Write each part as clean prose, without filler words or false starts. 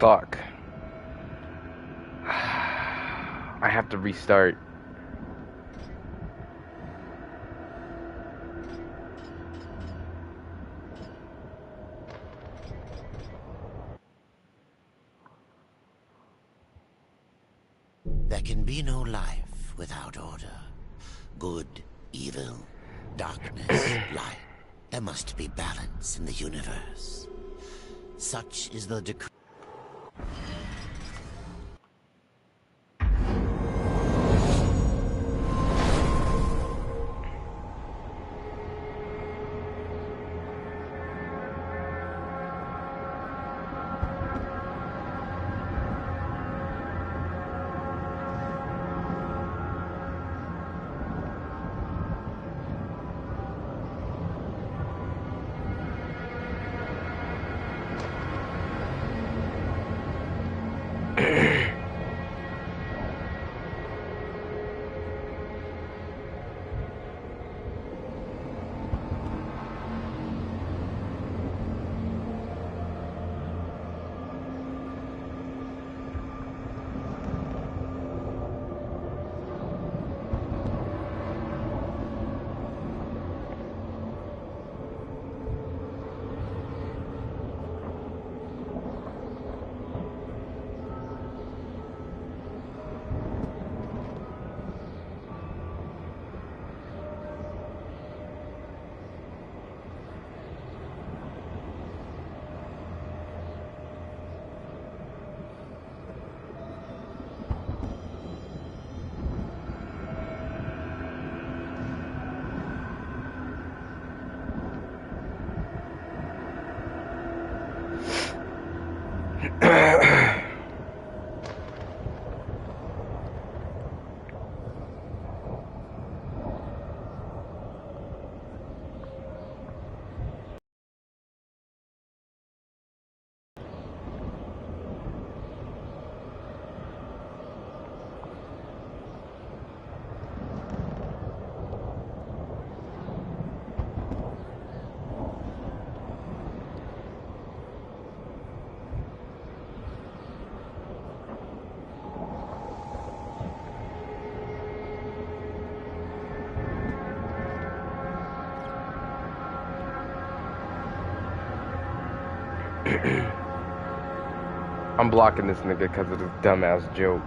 Fuck. I have to restart. There can be no life without order. Good, evil, darkness, light. There must be balance in the universe. Such is the decree. I'm blocking this nigga because of this dumbass joke.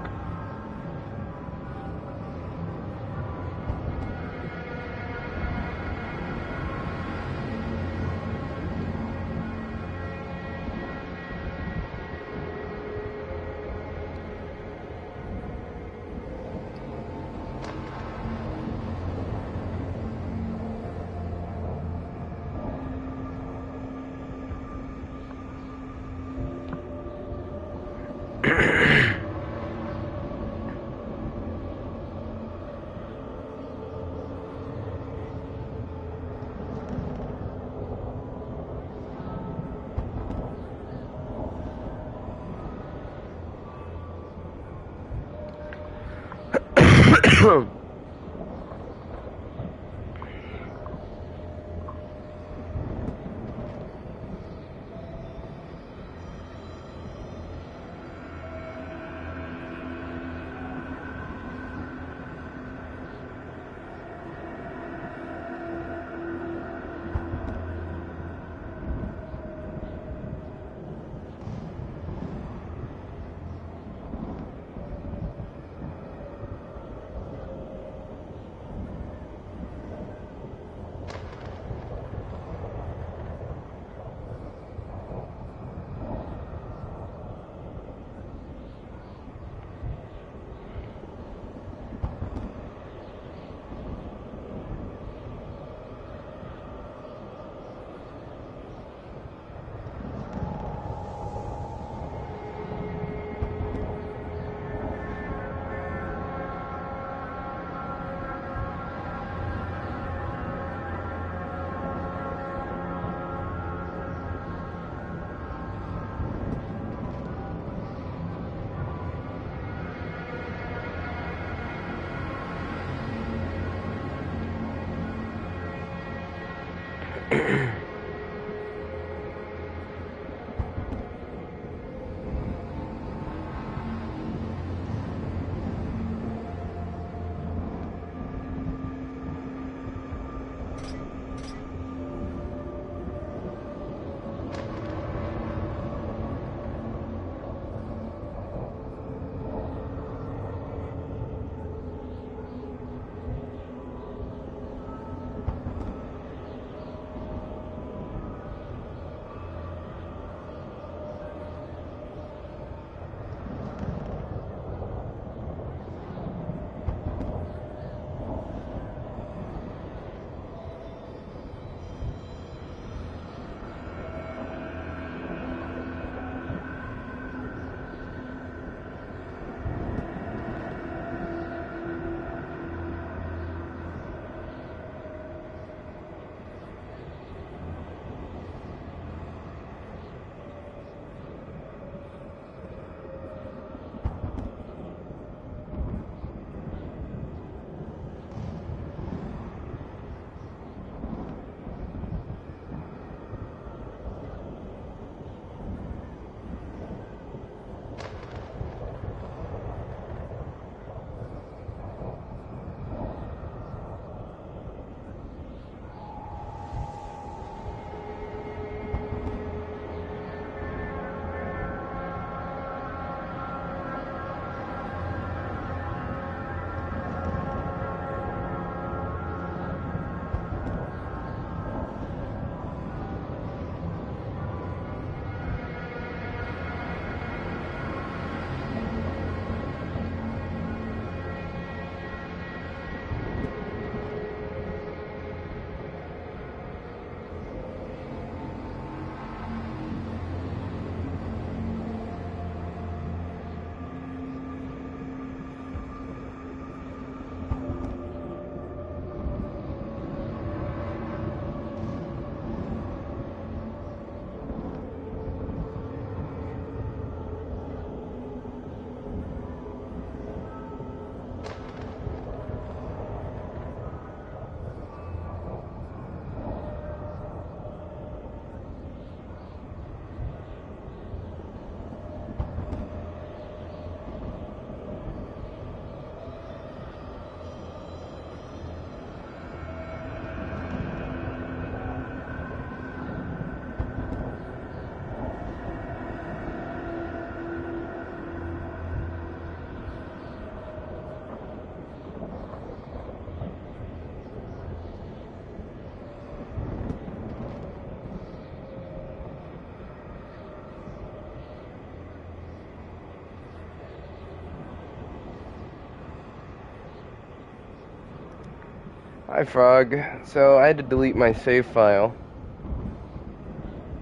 Hi, Frog. So I had to delete my save file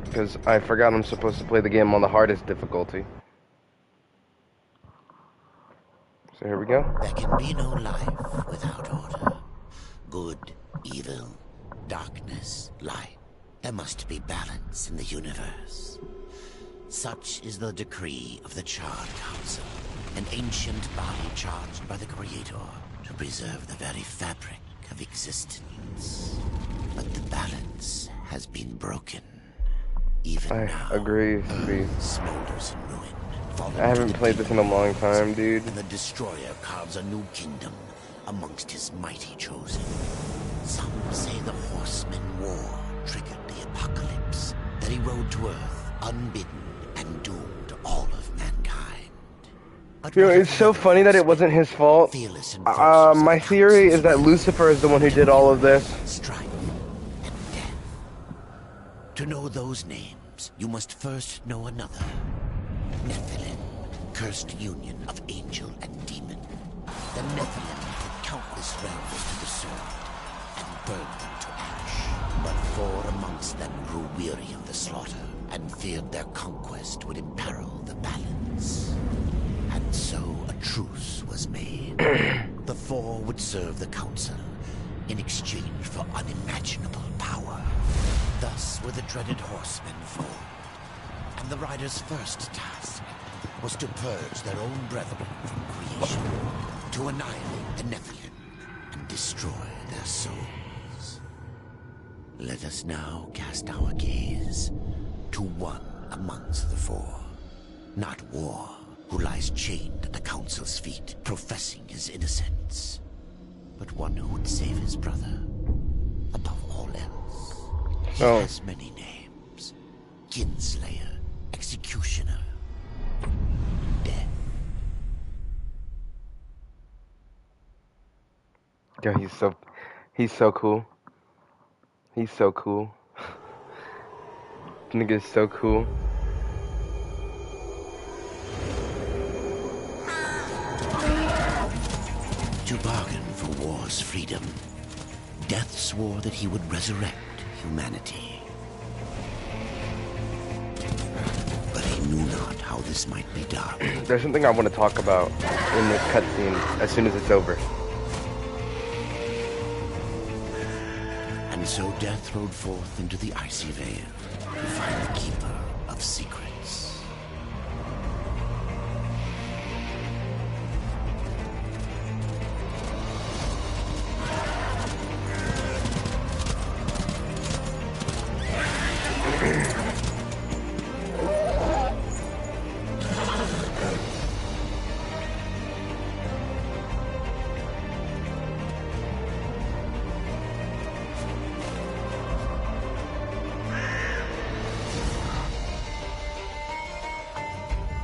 because I forgot I'm supposed to play the game on the hardest difficulty. So here we go. There can be no life without order. Good, evil, darkness, light. There must be balance in the universe. Such is the decree of the Charred Council, an ancient body charged by the Creator to preserve the very fabric of existence. But the balance has been broken. Even I now, agree, Earth smolders in ruin. I haven't played this in a long time, dude. And the Destroyer carves a new kingdom amongst his mighty chosen. Some say the Horseman War triggered the apocalypse, that he rode to Earth unbidden and doomed all of mankind. But You know, it's so funny that it wasn't his fault. My theory is that Lucifer is the one who did all of this. Strife and death. To know those names, you must first know another. Nephilim, cursed union of angel and demon. The Nephilim took countless realms to the sword and burned them to ash. But 4 amongst them grew weary of the slaughter and feared their conquest would imperil the balance. And so a truce was made. The 4 would serve the council in exchange for unimaginable power. Thus were the dreaded horsemen formed. And the riders' first task was to purge their own brethren from creation, to annihilate the Nephilim and destroy their souls. Let us now cast our gaze to one amongst the 4, not War, who lies chained at the council's feet, professing his innocence, but one who would save his brother above all else. He has many names: Kinslayer, Executioner, Death. Yo, he's so cool. He's so cool. Nigga's so cool. To bargain for war's freedom, Death swore that he would resurrect humanity. But he knew not how this might be done. There's something I want to talk about in this cutscene as soon as it's over. And so Death rode forth into the icy veil to find the Keeper of Secrets.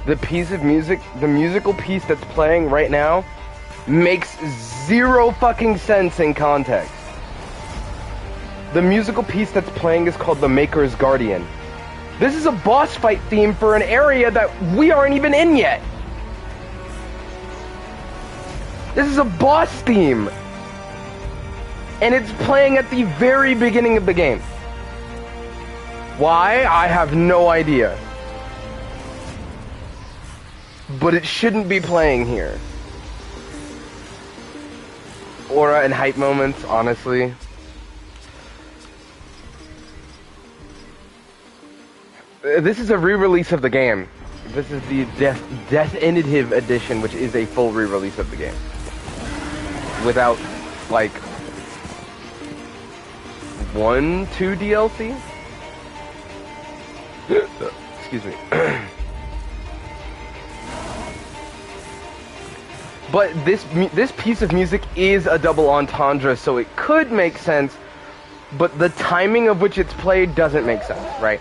The piece of music, the musical piece that's playing right now, makes zero fucking sense in context. The musical piece that's playing is called The Maker's Guardian. This is a boss fight theme for an area that we aren't even in yet. This is a boss theme. And it's playing at the very beginning of the game. Why? I have no idea. But it shouldn't be playing here. Aura and hype moments, honestly. This is a re-release of the game. This is the Definitive Edition, which is a full re-release of the game. Without, like, 1, 2 DLC? Excuse me. But this piece of music is a double entendre, so it could make sense, but the timing of which it's played doesn't make sense, right?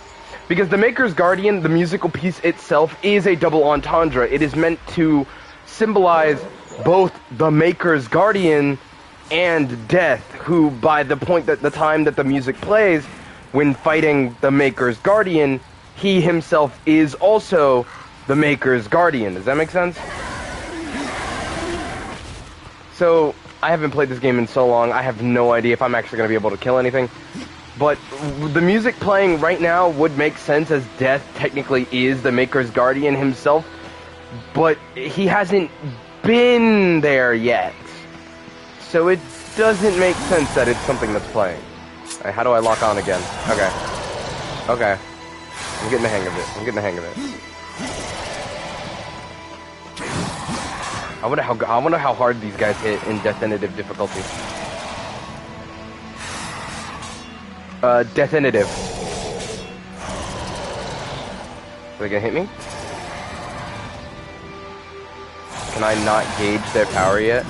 Because The Maker's Guardian, the musical piece itself, is a double entendre. It is meant to symbolize both the Maker's Guardian and Death, who, by the time that the music plays, when fighting the Maker's Guardian, he himself is also the Maker's Guardian. Does that make sense? So, I haven't played this game in so long, I have no idea if I'm actually going to be able to kill anything. But the music playing right now would make sense, as Death technically is the Maker's Guardian himself, but he hasn't been there yet. So it doesn't make sense that it's something that's playing. Alright, how do I lock on again? Okay. Okay. I'm getting the hang of it. I'm getting the hang of it. I wonder how hard these guys hit in definitive difficulty. Definitive. Are they gonna hit me? Can I not gauge their power yet?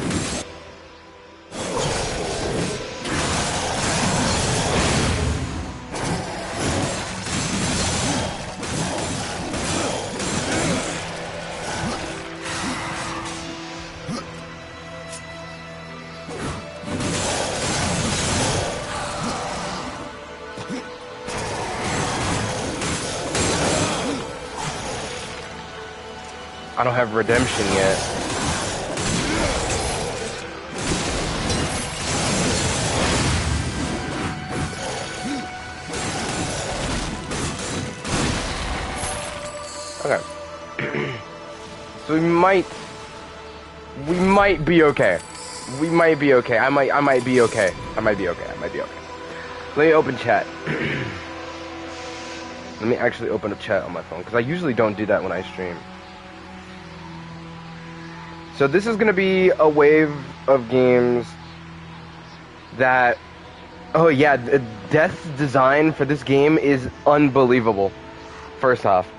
I don't have redemption yet. Okay. So we might be okay. We might be okay. I might be okay. I might be okay. Let me open chat. Let me actually open a chat on my phone, because I usually don't do that when I stream. So this is going to be a wave of games that... Oh yeah, Death's design for this game is unbelievable. First off,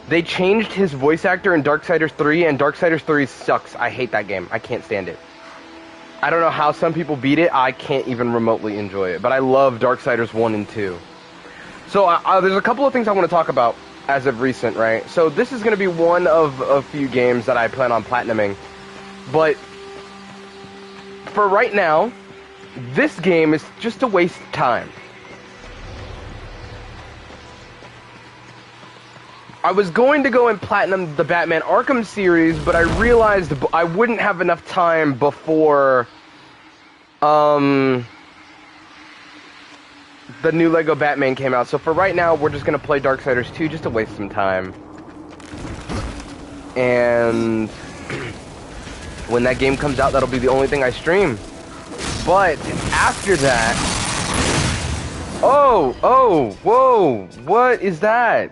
they changed his voice actor in Darksiders 3, and Darksiders 3 sucks. I hate that game. I can't stand it. I don't know how some people beat it. I can't even remotely enjoy it. But I love Darksiders 1 and 2. So there's a couple of things I want to talk about as of recent, right? So this is going to be one of a few games that I plan on platinuming. But for right now, this game is just a waste of time. I was going to go and platinum the Batman Arkham series, but I realized I wouldn't have enough time before the new Lego Batman came out. So for right now, we're just going to play Darksiders 2 just to waste some time. And when that game comes out, that'll be the only thing I stream. But after that... Oh, whoa, what is that?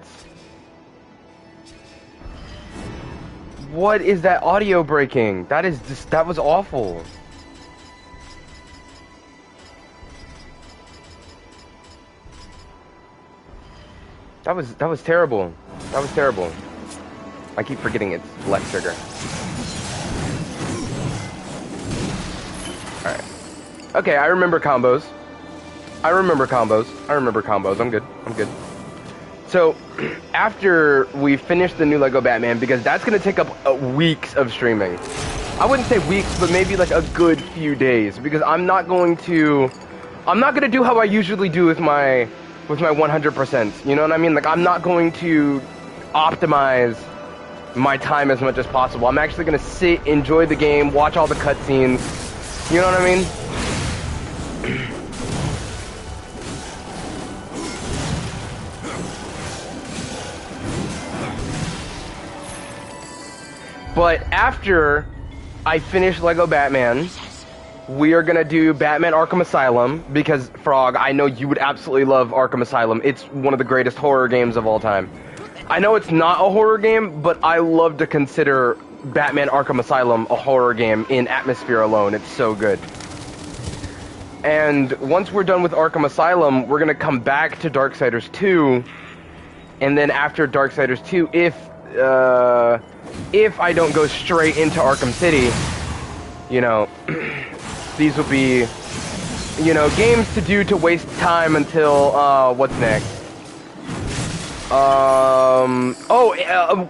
What is that audio breaking? That was awful. That was terrible. That was terrible. I keep forgetting it's left trigger. Alright. Okay, I remember combos. I'm good. So, after we finish the new Lego Batman, because that's going to take up weeks of streaming. I wouldn't say weeks, but maybe like a good few days, because I'm not going to do how I usually do with my 100%. You know what I mean? Like, I'm not going to optimize my time as much as possible. I'm actually going to sit, enjoy the game, watch all the cutscenes. You know what I mean? But after I finish Lego Batman, we are going to do Batman Arkham Asylum, because, Frog, I know you would absolutely love Arkham Asylum. It's one of the greatest horror games of all time. I know it's not a horror game, but I love to consider Batman Arkham Asylum a horror game in atmosphere alone. It's so good. And once we're done with Arkham Asylum, we're going to come back to Darksiders 2, and then after Darksiders 2, if I don't go straight into Arkham City, you know, these will be, you know, games to do to waste time until, what's next?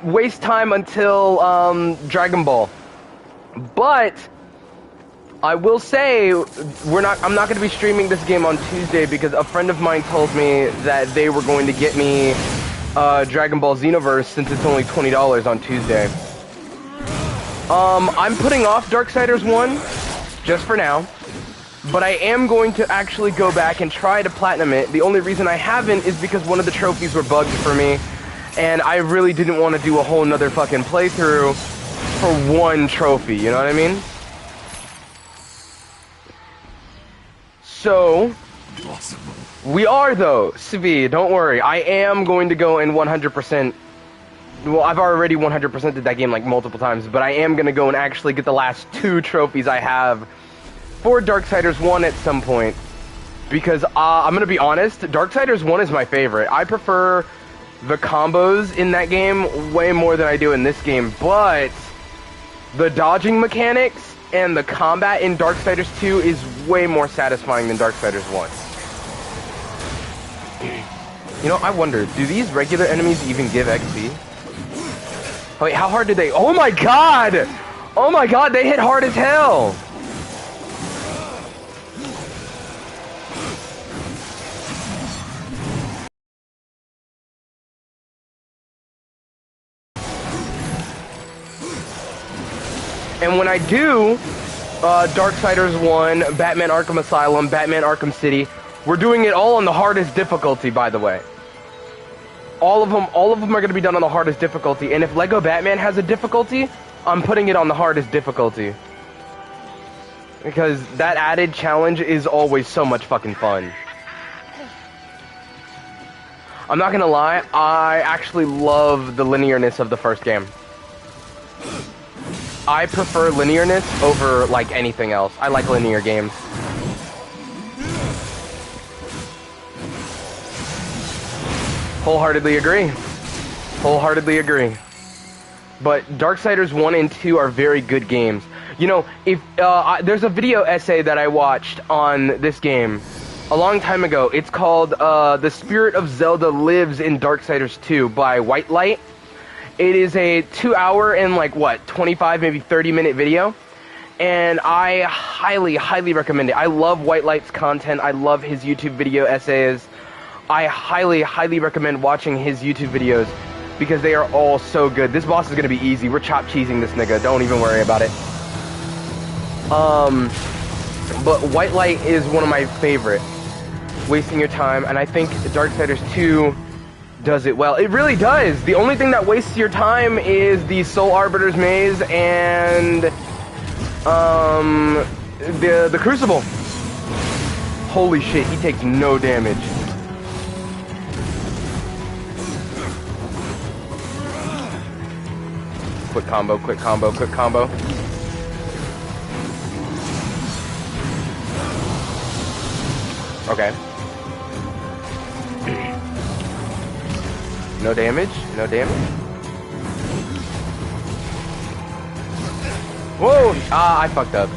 Waste time until, Dragon Ball. But I will say, I'm not going to be streaming this game on Tuesday, because a friend of mine told me that they were going to get me Dragon Ball Xenoverse, since it's only $20 on Tuesday. I'm putting off Darksiders 1 just for now. But I am going to actually go back and try to platinum it. The only reason I haven't is because one of the trophies were bugged for me, and I really didn't want to do a whole nother fucking playthrough for one trophy, you know what I mean? So, we are though, Svi, don't worry. I am going to go in 100%. Well, I've already 100%ed that game like multiple times, but I am going to go and actually get the last 2 trophies I have for Darksiders 1 at some point. Because, I'm going to be honest, Darksiders 1 is my favorite. I prefer the combos in that game way more than I do in this game, but the dodging mechanics and the combat in Darksiders 2 is way more satisfying than Darksiders 1. You know, I wonder, do these regular enemies even give XP? Wait, how hard did they... Oh my god! Oh my god, they hit hard as hell! And when I do Darksiders 1, Batman Arkham Asylum, Batman Arkham City, we're doing it all on the hardest difficulty, by the way. All of them are going to be done on the hardest difficulty. And if Lego Batman has a difficulty, I'm putting it on the hardest difficulty. Because that added challenge is always so much fucking fun. I'm not going to lie, I actually love the linearness of the first game. I prefer linearness over, like, anything else. I like linear games. Wholeheartedly agree. Wholeheartedly agree. But Darksiders 1 and 2 are very good games. You know, if there's a video essay that I watched on this game a long time ago. It's called The Spirit of Zelda Lives in Darksiders 2 by White Light. It is a 2-hour and, like, what, 25, maybe 30-minute video. And I highly, highly recommend it. I love White Light's content. I love his YouTube video essays. I highly, highly recommend watching his YouTube videos because they are all so good. This boss is going to be easy. We're chop cheesing this nigga. Don't even worry about it. But White Light is one of my favorite. Wasting your time. And I think Darksiders 2 does it well. It really does. The only thing that wastes your time is the Soul Arbiter's Maze and the Crucible. Holy shit, he takes no damage. Quick combo, quick combo, quick combo. Okay. No damage? No damage? Whoa! Ah, I fucked up.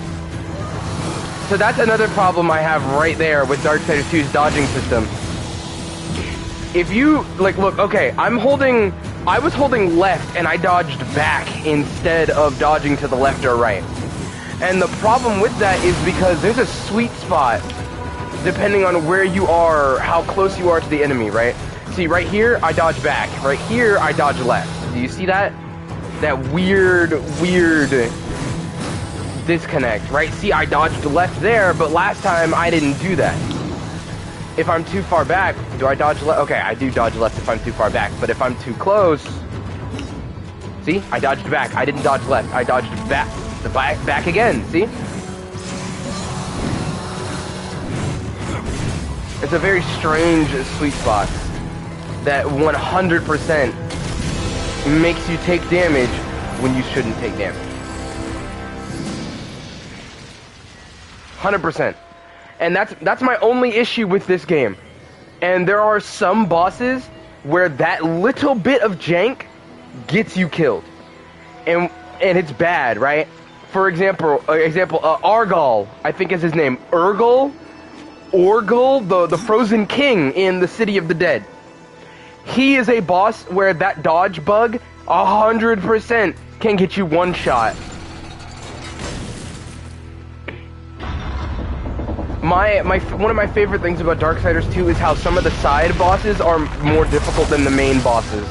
So that's another problem I have right there with Darksiders 2's dodging system. If you, like, look, okay, I was holding left and I dodged back instead of dodging to the left or right. And the problem with that is because there's a sweet spot depending on where you are, how close you are to the enemy, right? See, right here, I dodge back. Right here, I dodge left. Do you see that? That weird disconnect, right? See, I dodged left there, but last time I didn't do that. If I'm too far back, do I dodge left? Okay, I do dodge left if I'm too far back, but if I'm too close... See? I dodged back. I didn't dodge left. I dodged back. Back again, see? It's a very strange sweet spot that 100% makes you take damage when you shouldn't take damage. 100%. And that's my only issue with this game. And there are some bosses where that little bit of jank gets you killed. And it's bad, right? For example, Argal, I think is his name. Orgal, the Frozen King in the City of the Dead. He is a boss where that dodge bug 100% can get you one shot. One of my favorite things about Darksiders 2 is how some of the side bosses are more difficult than the main bosses.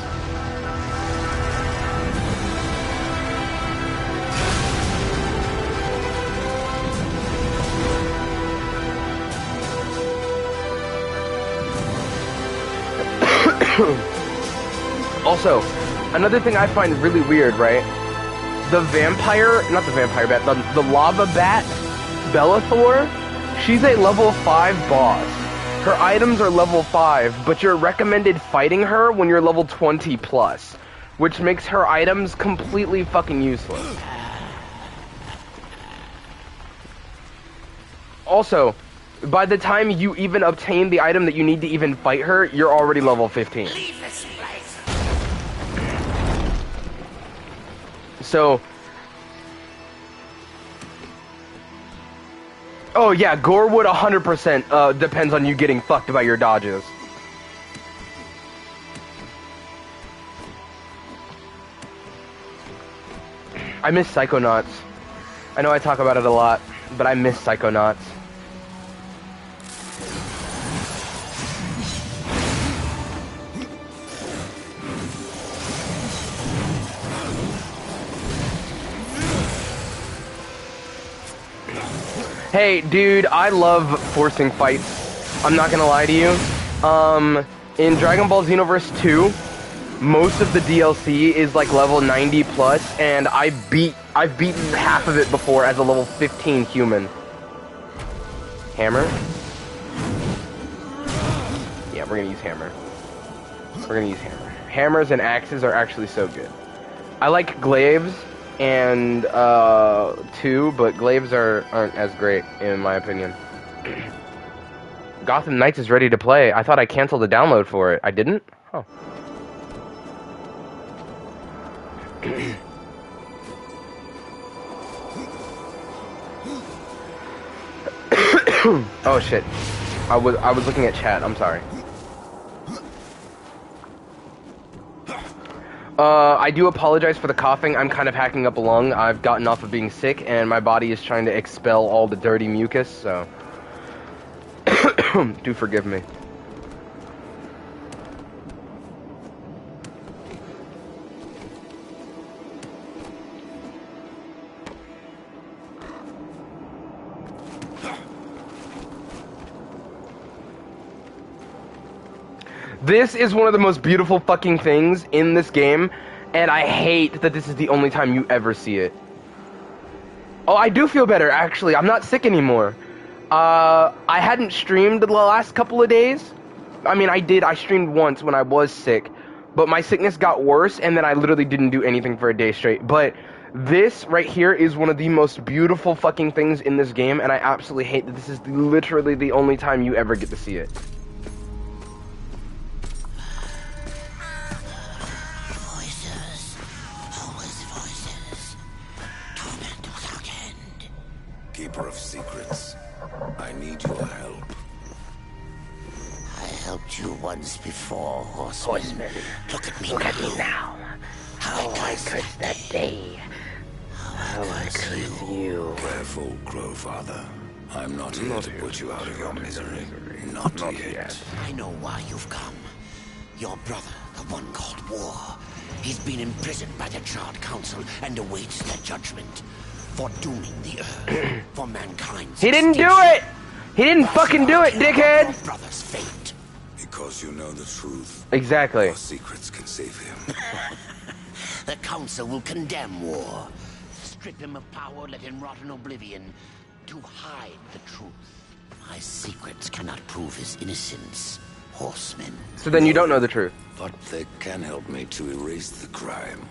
Also, another thing I find really weird, right? The vampire, not the vampire bat, the lava bat, Bellathor, she's a level 5 boss. Her items are level 5, but you're recommended fighting her when you're level 20 plus, which makes her items completely fucking useless. Also, by the time you even obtain the item that you need to even fight her, you're already level 15. So... Oh yeah, Gorewood 100% depends on you getting fucked by your dodges. I miss Psychonauts. I know I talk about it a lot, but I miss Psychonauts. Hey, dude, I love forcing fights. I'm not gonna lie to you. In Dragon Ball Xenoverse 2, most of the DLC is like level 90 plus, and I've beaten half of it before as a level 15 human. Hammer? Yeah, we're gonna use hammer. We're gonna use hammer. Hammers and axes are actually so good. I like glaives and too, but glaives aren't as great in my opinion. Gotham Knights is ready to play. I thought I canceled the download for it. I didn't? Huh. Oh shit. I was looking at chat. I'm sorry. I do apologize for the coughing. I'm kind of hacking up a lung. I've gotten off of being sick, and my body is trying to expel all the dirty mucus, so... do forgive me. This is one of the most beautiful fucking things in this game, and I hate that this is the only time you ever see it. Oh, I do feel better, actually. I'm not sick anymore. I hadn't streamed the last couple of days. I mean, I did. I streamed once when I was sick, but my sickness got worse, and then I literally didn't do anything for a day straight. But this right here is one of the most beautiful fucking things in this game, and I absolutely hate that this is literally the only time you ever get to see it. Keeper of secrets, I need your help. I helped you once before, Horseman. Look at me now. How I cursed that day. How I cursed you. Careful, Crowfather. I'm not here to put you out of your misery. Not yet. I know why you've come. Your brother, the one called War, he's been imprisoned by the Charred Council and awaits their judgment. For dooming the Earth, for mankind's He didn't do it! He didn't fucking do it, dickhead! Your brother's fate. Because you know the truth. Exactly. Your secrets can save him. The Council will condemn War. Strip him of power, let him rot in oblivion. To hide the truth. My secrets cannot prove his innocence, Horseman. So then you don't know the truth. But they can help me to erase the crime.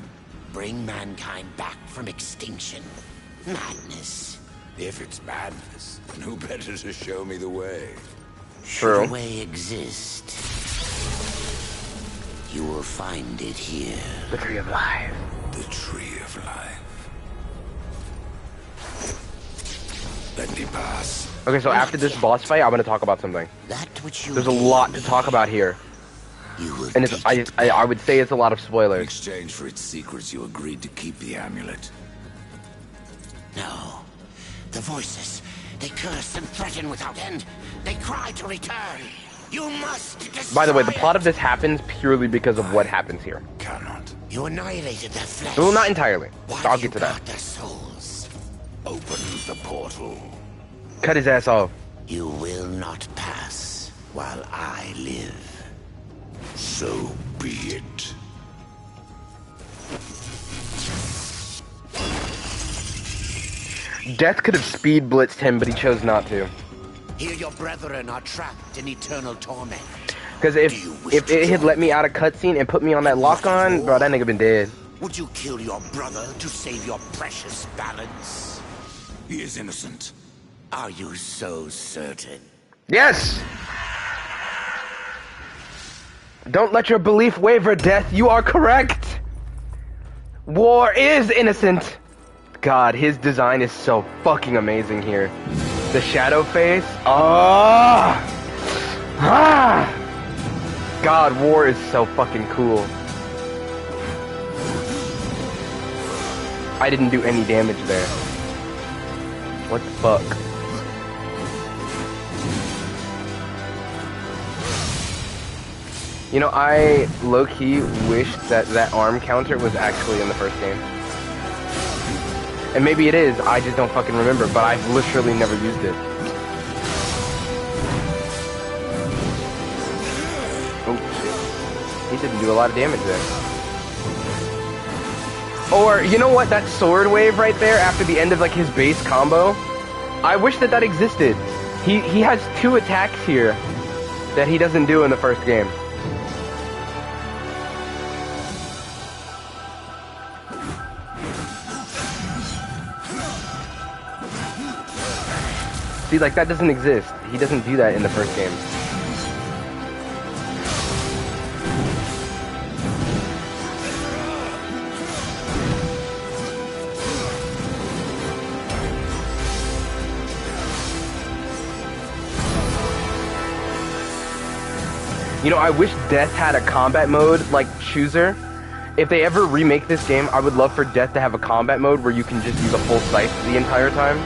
Bring mankind back from extinction. Madness. If it's madness, then who better to show me the way? True. Should a way exist, you will find it here. The Tree of Life. The Tree of Life. Let me pass. Okay, so after this boss fight, I'm gonna talk about something. That which you There's a lot to talk about here. You will And it's, I would say it's a lot of In spoilers. exchange for its secrets, you agreed to keep the amulet. No. The voices. They curse and threaten without end. They cry to return. You must destroy By the way, the plot it. of this happens purely because of what happens here. Cannot. You annihilated their flesh. Well, not entirely. Why I'll do you get to that. guard their souls? Open the portal. Cut his ass off. You will not pass while I live. So be it. Death could have speed blitzed him, but he chose not to. Here your brethren are trapped in eternal torment. Because if it had let me out of cutscene and put me on that lock-on, bro, that nigga been dead. Would you kill your brother to save your precious balance? He is innocent. Are you so certain? Yes! Don't let your belief waver, Death. You are correct. War is innocent. God, his design is so fucking amazing here. The shadow face. Ah! Ah! God, War is so fucking cool. I didn't do any damage there. What the fuck? You know, I low-key wish that that arm counter was actually in the first game. And maybe it is, I just don't fucking remember, but I've literally never used it. Oh, shit. He didn't do a lot of damage there. Or, you know what, that sword wave right there after the end of, like, his base combo? I wish that that existed. He has 2 attacks here that he doesn't do in the first game. See, like, that doesn't exist. He doesn't do that in the first game. You know, I wish Death had a combat mode like Chooser. If they ever remake this game, I would love for Death to have a combat mode where you can just use a full scythe the entire time.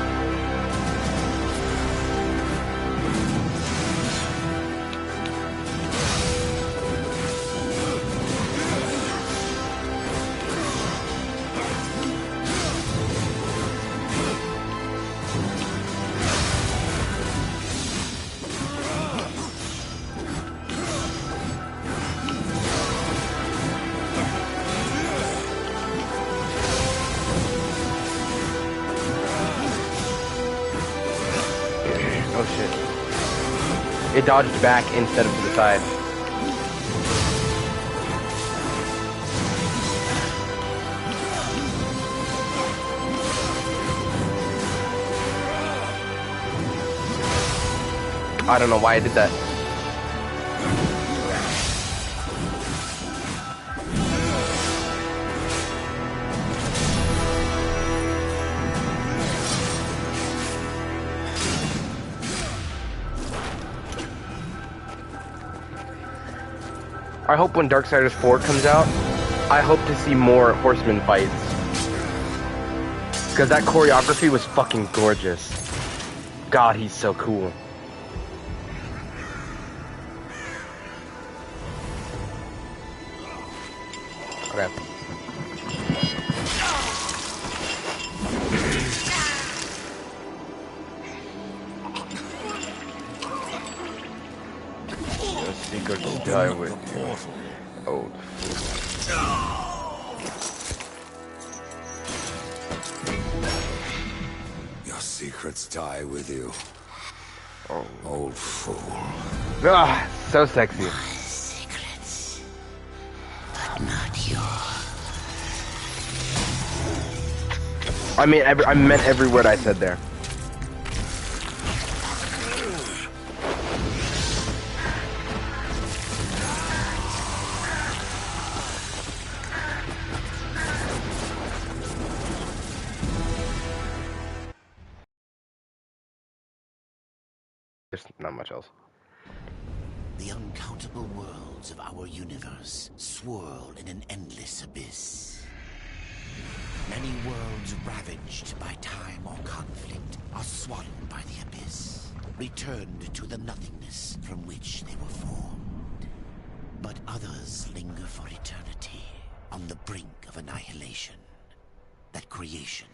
Oh shit. It dodged back instead of to the side. I don't know why I did that. I hope when Darksiders 4 comes out, I hope to see more horseman fights. Because that choreography was fucking gorgeous. God, he's so cool. Okay. The secret will die with you, old fool. Your secrets die with you, old fool. Ah, so sexy. My secrets, but not yours. I meant every word I said there. There's not much else. The uncountable worlds of our universe swirl in an endless abyss. Many worlds ravaged by time or conflict are swallowed by the abyss, returned to the nothingness from which they were formed. But others linger for eternity on the brink of annihilation, that creation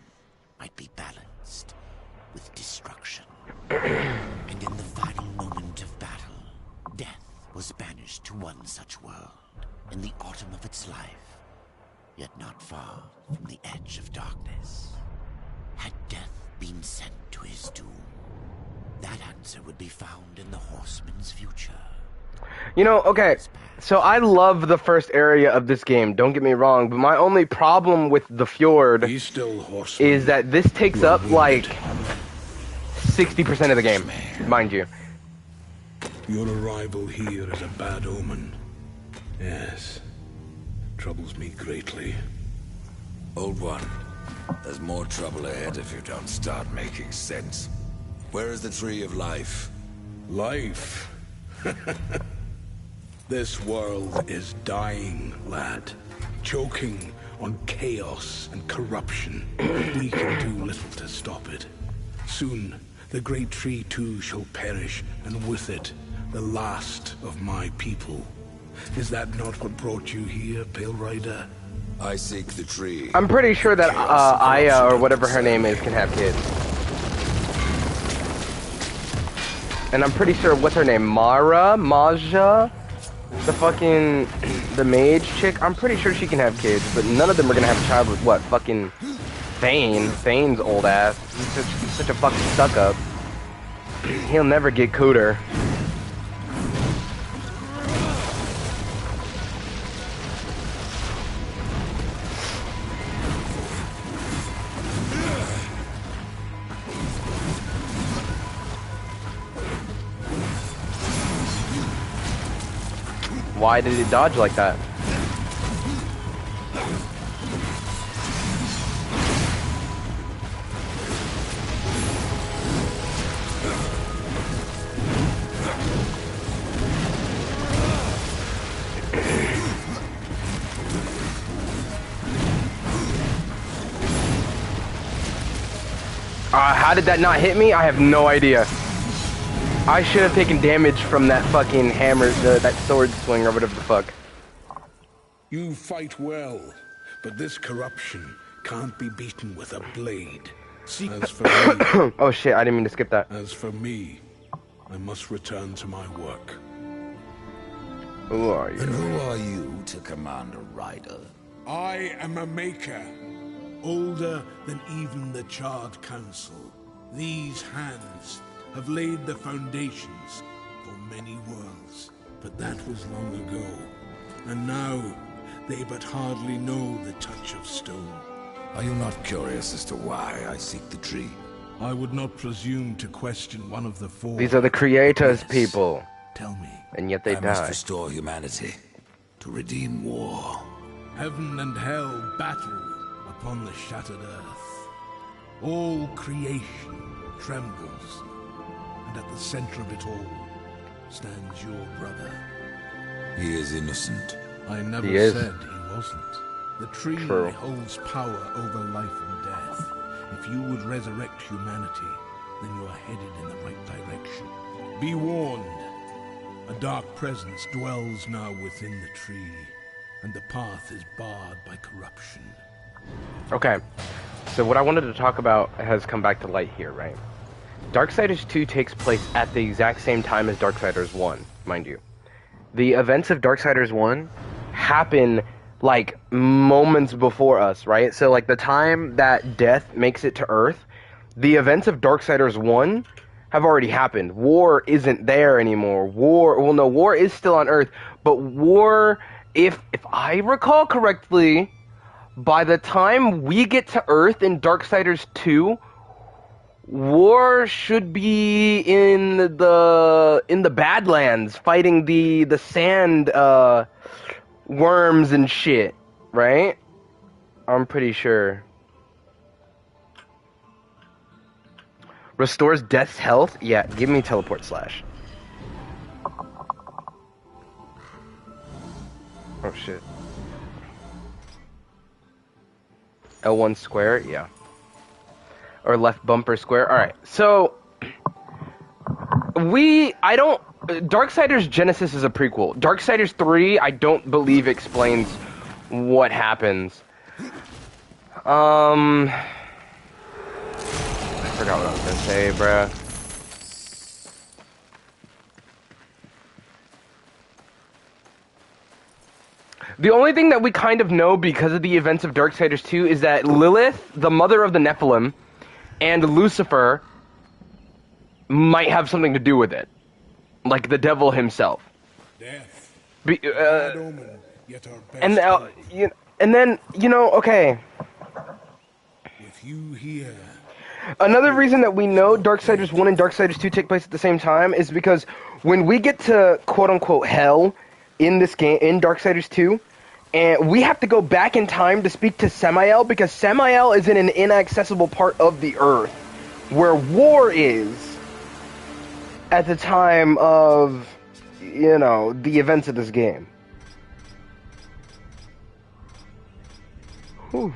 might be balanced with destruction. And in the final moment of battle, death was banished to one such world, in the autumn of its life, yet not far from the edge of darkness. Had death been sent to his doom, that answer would be found in the horseman's future. You know, okay, so I love the first area of this game, don't get me wrong, but my only problem with the fjord is that this takes up, like, 60% of the game, mind you. Your arrival here is a bad omen. Yes. Troubles me greatly. Old one, there's more trouble ahead if you don't start making sense. Where is the tree of life? Life? This world is dying, lad. Choking on chaos and corruption. We can do little to stop it. Soon, the great tree too shall perish, and with it, the last of my people. Is that not what brought you here, Pale Rider? I seek the tree. I'm pretty sure that Aya, or whatever her name is, can have kids. And I'm pretty sure, what's her name? Maja? The fucking, the mage chick? I'm pretty sure she can have kids, but none of them are gonna have a child with what? Fucking Thane. Thane's old ass. He's such a fucking stuck-up. He'll never get cooter. Why did it dodge like that? How did that not hit me? I have no idea. I should have taken damage from that fucking hammer, that sword swing or whatever the fuck. You fight well, but this corruption can't be beaten with a blade. As for me, oh shit, I didn't mean to skip that. As for me, I must return to my work. Who are you? And who are you to command a rider? I am a maker, older than even the Charred Council. These hands have laid the foundations for many worlds, but that was long ago. And now, they but hardly know the touch of stone. Are you not curious as to why I seek the tree? I would not presume to question one of the four. These are the creators, Yes. people. Tell me. And yet they I must die. restore humanity, to redeem war. Heaven and hell battle upon the shattered earth. All creation trembles, and at the center of it all stands your brother. He is innocent. I never He is. said he wasn't. The tree True. holds power over life and death. If you would resurrect humanity, then you are headed in the right direction. Be warned. A dark presence dwells now within the tree, and the path is barred by corruption. Okay, so what I wanted to talk about has come back to light here, right? Darksiders 2 takes place at the exact same time as Darksiders 1, mind you. The events of Darksiders 1 happen, like, moments before us, right? So, like, the time that death makes it to Earth, the events of Darksiders 1 have already happened. War isn't there anymore. War is still on Earth, but war, if I recall correctly, by the time we get to Earth in Darksiders 2, war should be in the Badlands, fighting the sand worms and shit, right? I'm pretty sure. Restores Death's health? Yeah, give me teleport slash. Oh shit. L1 square? Yeah. Or left bumper square? Alright, so... Darksiders Genesis is a prequel. Darksiders 3, I don't believe explains what happens. I forgot what I was gonna say, bruh. The only thing that we kind of know because of the events of Darksiders 2 is that Lilith, the mother of the Nephilim, and Lucifer might have something to do with it. Like the devil himself. Death. Be, Bad omen, yet our best and, hope. and then, okay. With you here. Another reason that we know Darksiders 1 and Darksiders 2 take place at the same time is because when we get to quote-unquote hell in this game, in Darksiders 2, and we have to go back in time to speak to Samael because Samael is in an inaccessible part of the earth where war is at the time of, the events of this game. Whew.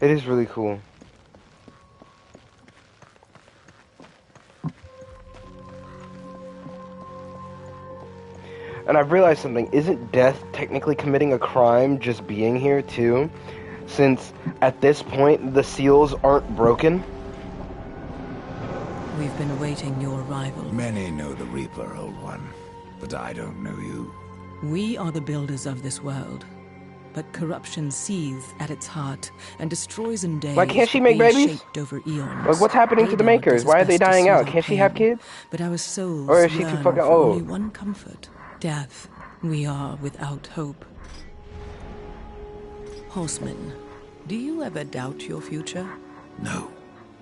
It is really cool. And I've realized something. Isn't death technically committing a crime just being here, too? Since, at this point, the seals aren't broken? We've been awaiting your arrival. Many know the Reaper, Old One, but I don't know you. We are the builders of this world. But corruption seethes at its heart and destroys in days. Why can't she make babies? Shaped over eons. Like, what's happening to the makers? Why are they dying out? Can't she have kids? But our souls Or is she too yearn fucking for old? only one comfort: death. We are without hope. Horseman, do you ever doubt your future? No.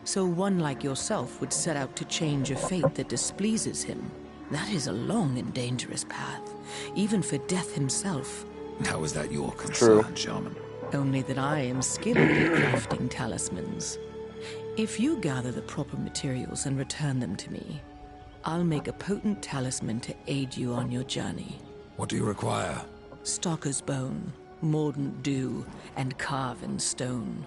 So one like yourself would set out to change a fate that displeases him. That is a long and dangerous path, even for death himself. How is that your concern, True. Shaman? Only that I am skilled at crafting talismans. If you gather the proper materials and return them to me, I'll make a potent talisman to aid you on your journey. What do you require? Stalker's bone, mordant dew, and carven stone.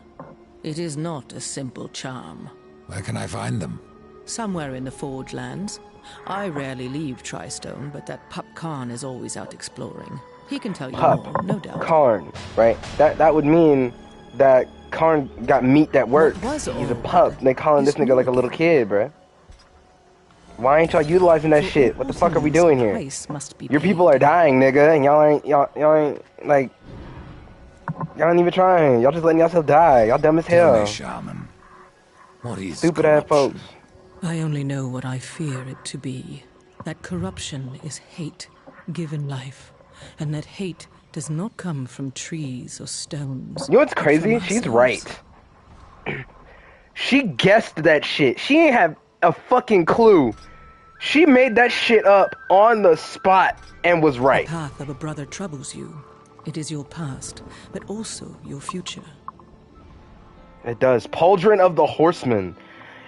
It is not a simple charm. Where can I find them? Somewhere in the Forge Lands. I rarely leave Tristone, but that pup Khan is always out exploring. He can tell you more, no doubt. Karn, right? That would mean that Karn got meat that works. What was He's a all pup. that? They calling this nigga like a little kid, bruh. Why ain't y'all utilizing that For shit? What the fuck are we doing here? price must be Your paid. people are dying, nigga, and y'all ain't like y'all ain't even trying. Y'all just letting yourself die. Y'all dumb as Tell hell. me, Shaman. What is Stupid ass corruption? folks. I only know what I fear it to be. That corruption is hate given life, and that hate does not come from trees or stones. You know what's but crazy? from She's ourselves. right. She guessed that shit. She ain't have a fucking clue. She made that shit up on the spot and was right. The path of a brother troubles you. It is your past, but also your future. It does. Pauldron of the Horseman.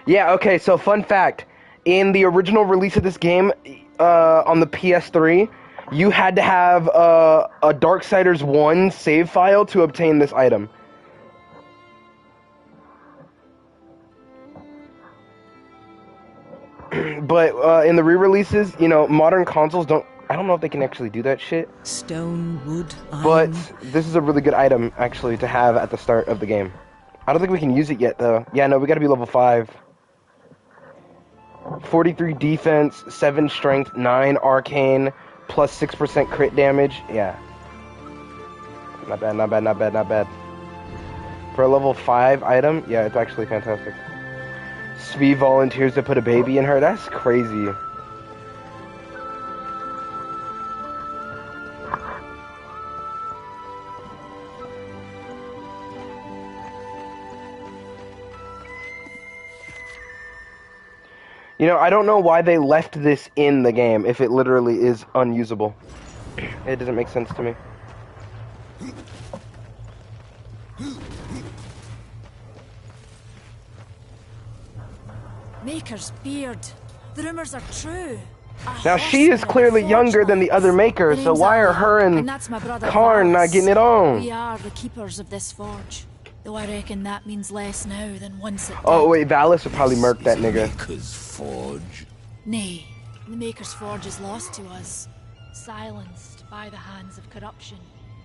Yeah, okay, so fun fact. In the original release of this game, on the PS3, you had to have a Darksiders 1 save file to obtain this item. But in the re-releases, modern consoles don't... I don't know if they can actually do that shit. Stone, wood, But iron. this is a really good item, actually, to have at the start of the game. I don't think we can use it yet, though. Yeah, no, we gotta be level 5. 43 defense, 7 strength, 9 arcane, plus 6% crit damage. Yeah. Not bad, not bad, not bad, not bad. For a level 5 item, yeah, it's actually fantastic. Svi volunteers to put a baby in her. That's crazy. I don't know why they left this in the game if it literally is unusable. It doesn't make sense to me. Maker's beard. The rumors are true. Now she is clearly younger than the other makers, so why are her and that's my brother Karn not Valis. getting it on? We are the keepers of this forge. Though I reckon that means less now than once it did. Oh wait, Valis would probably murk that nigga. Maker's Forge. Nay, the Maker's Forge is lost to us. Silenced by the hands of corruption.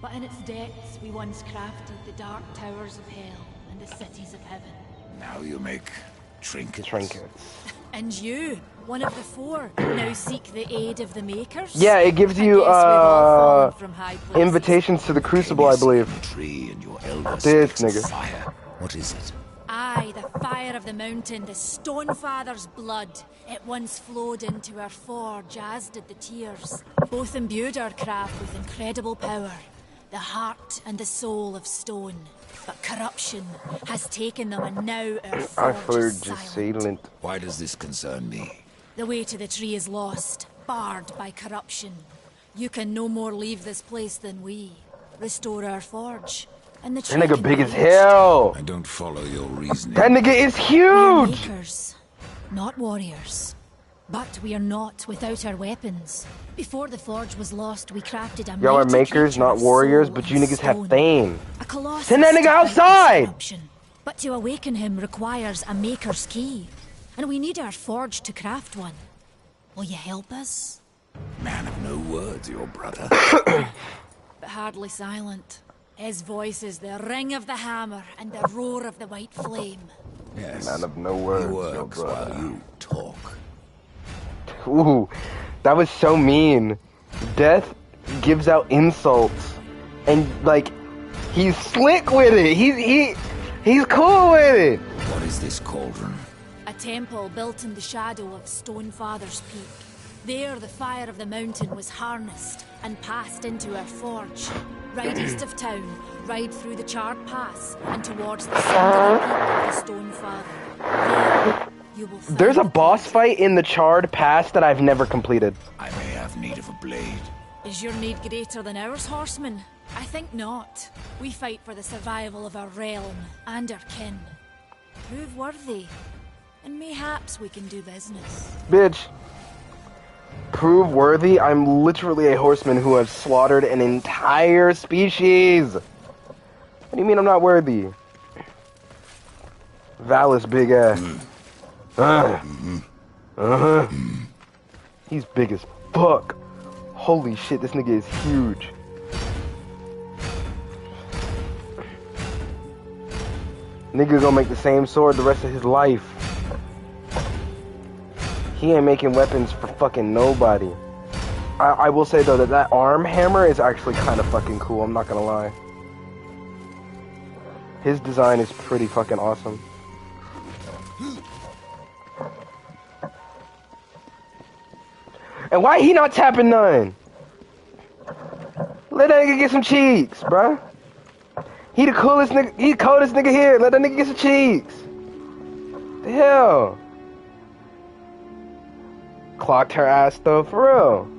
But in its depths we once crafted the dark towers of hell and the cities of heaven. Now you make trinkets. And you, one of the four, now seek the aid of the Makers? Yeah, it gives I you guess we've all fallen from high places. invitations to the Crucible, I believe. Tree and your elder This speaks of nigga. Fire. What is it? Aye, the fire of the mountain, the Stonefather's blood. It once flowed into our forge, as did the tears. Both imbued our craft with incredible power. The heart and the soul of stone. But corruption has taken them, and now our I forge heard is just silent. silent. Why does this concern me? The way to the tree is lost, barred by corruption. You can no more leave this place than we. Restore our forge, and the tree That nigga can big be as reached. hell. I don't follow your reasoning. That nigga is We are huge. makers, not warriors. But we are not without our weapons. Before the forge was lost, we crafted a Y'all are mighty makers, creature not of warriors, soul but you and niggas have stone. fame. A colossus Send that nigga to fight this outside! corruption. But to awaken him requires a maker's key. And we need our forge to craft one. Will you help us? Man of no words, your brother. But hardly silent. His voice is the ring of the hammer and the roar of the white flame. Yes. Man of no words, He no works brother. while you talk. Ooh, that was so mean. Death gives out insults, and like, he's slick with it. He's cool with it. What is this cauldron? A temple built in the shadow of Stonefather's Peak. There the fire of the mountain was harnessed and passed into our forge. Right east of town, ride through the charred pass and towards the sundered peak of the Stonefather. There you will find There's a the boss cauldron. fight in the Charred Pass that I've never completed. I may have need of a blade. Is your need greater than ours, horseman? I think not. We fight for the survival of our realm and our kin. Prove worthy, and mayhaps we can do business. Bitch. Prove worthy? I'm literally a horseman who has slaughtered an entire species. What do you mean I'm not worthy? Valis big ass. He's big as fuck. Holy shit, this nigga is huge. Nigga gonna make the same sword the rest of his life. He ain't making weapons for fucking nobody. I will say though that arm hammer is actually kind of fucking cool, I'm not gonna lie. His design is pretty fucking awesome. And why he not tapping none? Let that nigga get some cheeks, bruh. He the coolest nigga, he the coldest nigga here. Let that nigga get some cheeks. The hell? Clocked her ass though, for real.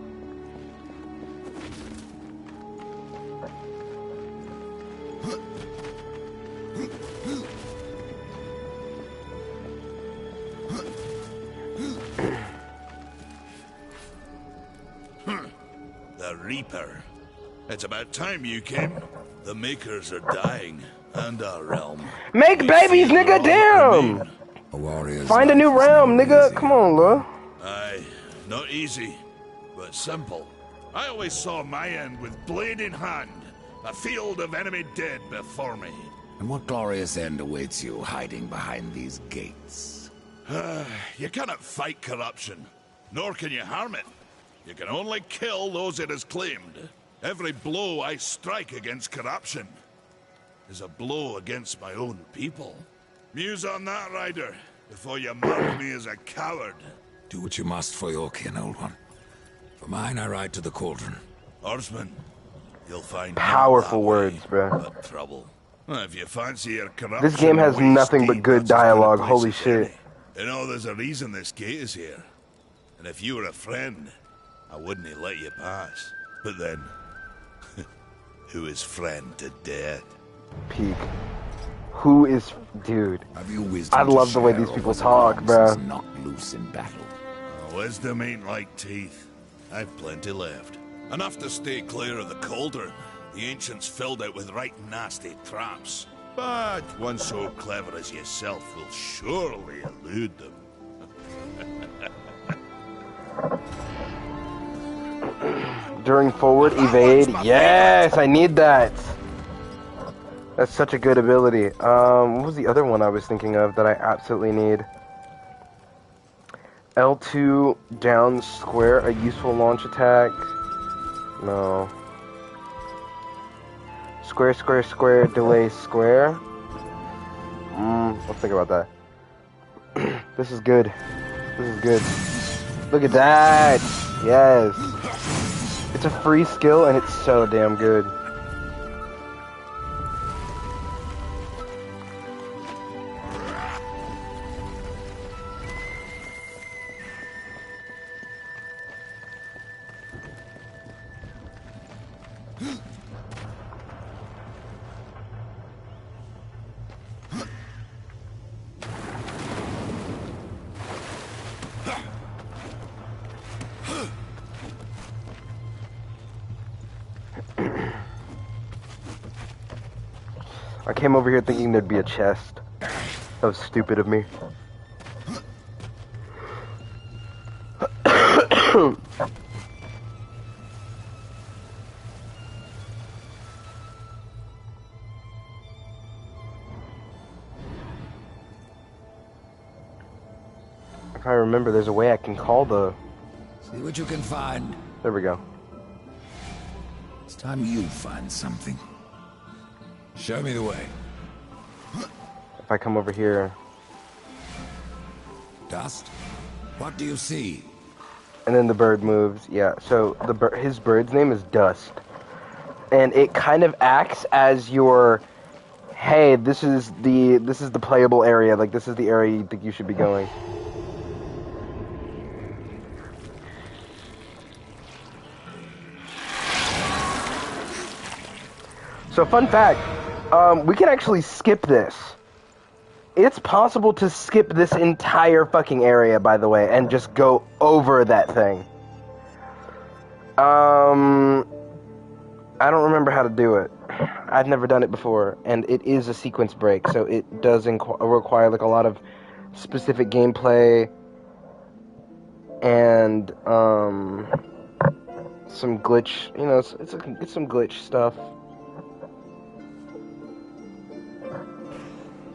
The Reaper. It's about time you came. The Makers are dying, and our realm. Make babies, nigga, damn! A warrior's Find a life new is realm, never nigga. easy. Come on, lil. Aye, not easy, but simple. I always saw my end with blade in hand, a field of enemy dead before me. And what glorious end awaits you hiding behind these gates? You cannot fight corruption, nor can you harm it. You can only kill those it has claimed. Every blow I strike against corruption is a blow against my own people. Muse on that, Ryder, before you mark me as a coward. Do what you must for your kin, old one. For mine, I ride to the cauldron. Horseman, you'll find Powerful none that way, words, bruh. but trouble. Well, if you fancy your corruption, This game has waist nothing but deep, good that's as good a dialogue, place holy as shit. any. You know, there's a reason this gate is here. And if you were a friend, I wouldn't let you pass. But then, who is friend to death? Peak. Who is... Dude. Have you wisdom I to love the way share, these or people was it talk, long bro. since knocked loose in battle? Wisdom ain't like teeth. I've plenty left. Enough to stay clear of the cauldron. The ancients filled it with right nasty traps. But one so clever as yourself will surely elude them. During forward evade. Yes, I need that. That's such a good ability. What was the other one I was thinking of that I absolutely need? L2 down square, a useful launch attack. No. Square, square, square, delay square. Let's think about that. This is good. This is good. Look at that! Yes! It's a free skill and it's so damn good. I came over here thinking there'd be a chest. That was stupid of me. If I remember, there's a way I can call the... See what you can find. There we go. It's time you find something. Show me the way. If I come over here... Dust? What do you see? And then the bird moves. Yeah, so his bird's name is Dust. And it kind of acts as your... Hey, this is the playable area. Like, this is the area you think you should be going. So, fun fact, we can actually skip this. It's possible to skip this entire fucking area, by the way, and just go over that thing. I don't remember how to do it. I've never done it before, and it is a sequence break, so it does require, like, a lot of specific gameplay and, some glitch, you know, it's some glitch stuff.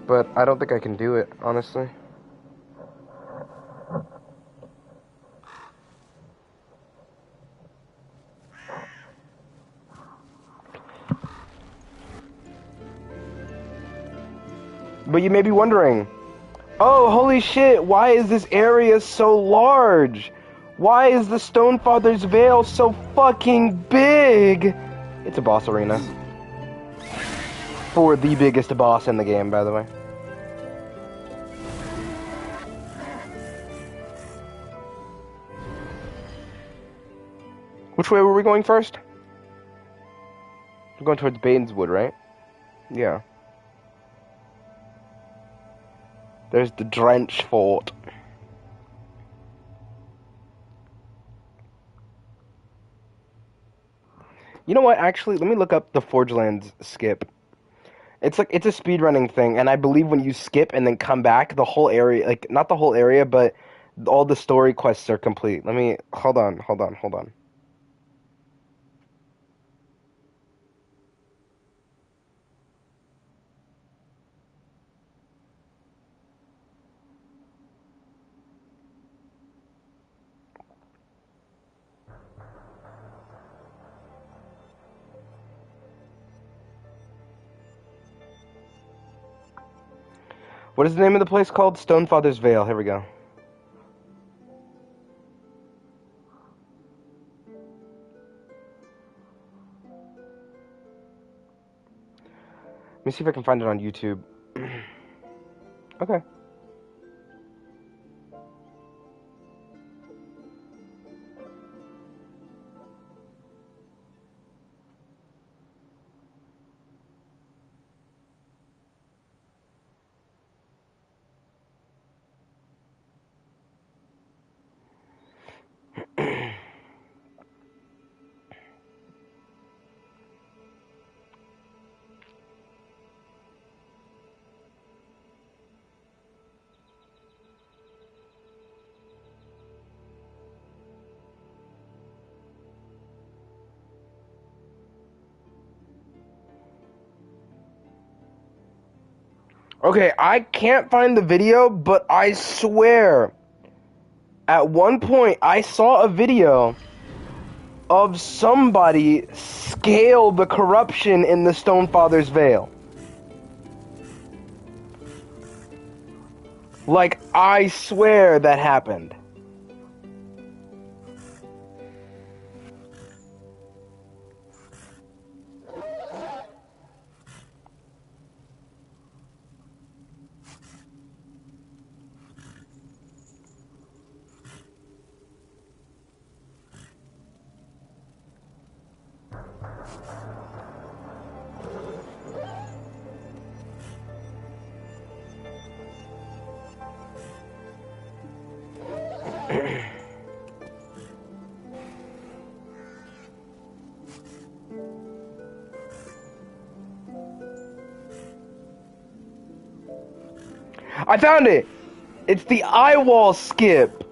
But I don't think I can do it, honestly. But you may be wondering, oh, holy shit, why is this area so large? Why is the Stonefather's Vale so fucking big? It's a boss arena. For the biggest boss in the game, by the way. Which way were we going first? We're going towards Baneswood, right? Yeah. There's the Drench Fort. You know what, actually, let me look up the Forgelands skip. It's like, it's a speedrunning thing, and I believe when you skip and then come back, the whole area, like, not the whole area, but all the story quests are complete. Let me, hold on. What is the name of the place called? Stonefather's Vale. Here we go. Let me see if I can find it on YouTube. Okay. Okay, I can't find the video, but I swear, at one point I saw a video of somebody scale the corruption in the Stonefather's Veil. Like, I swear that happened. I found it! It's the eye wall skip.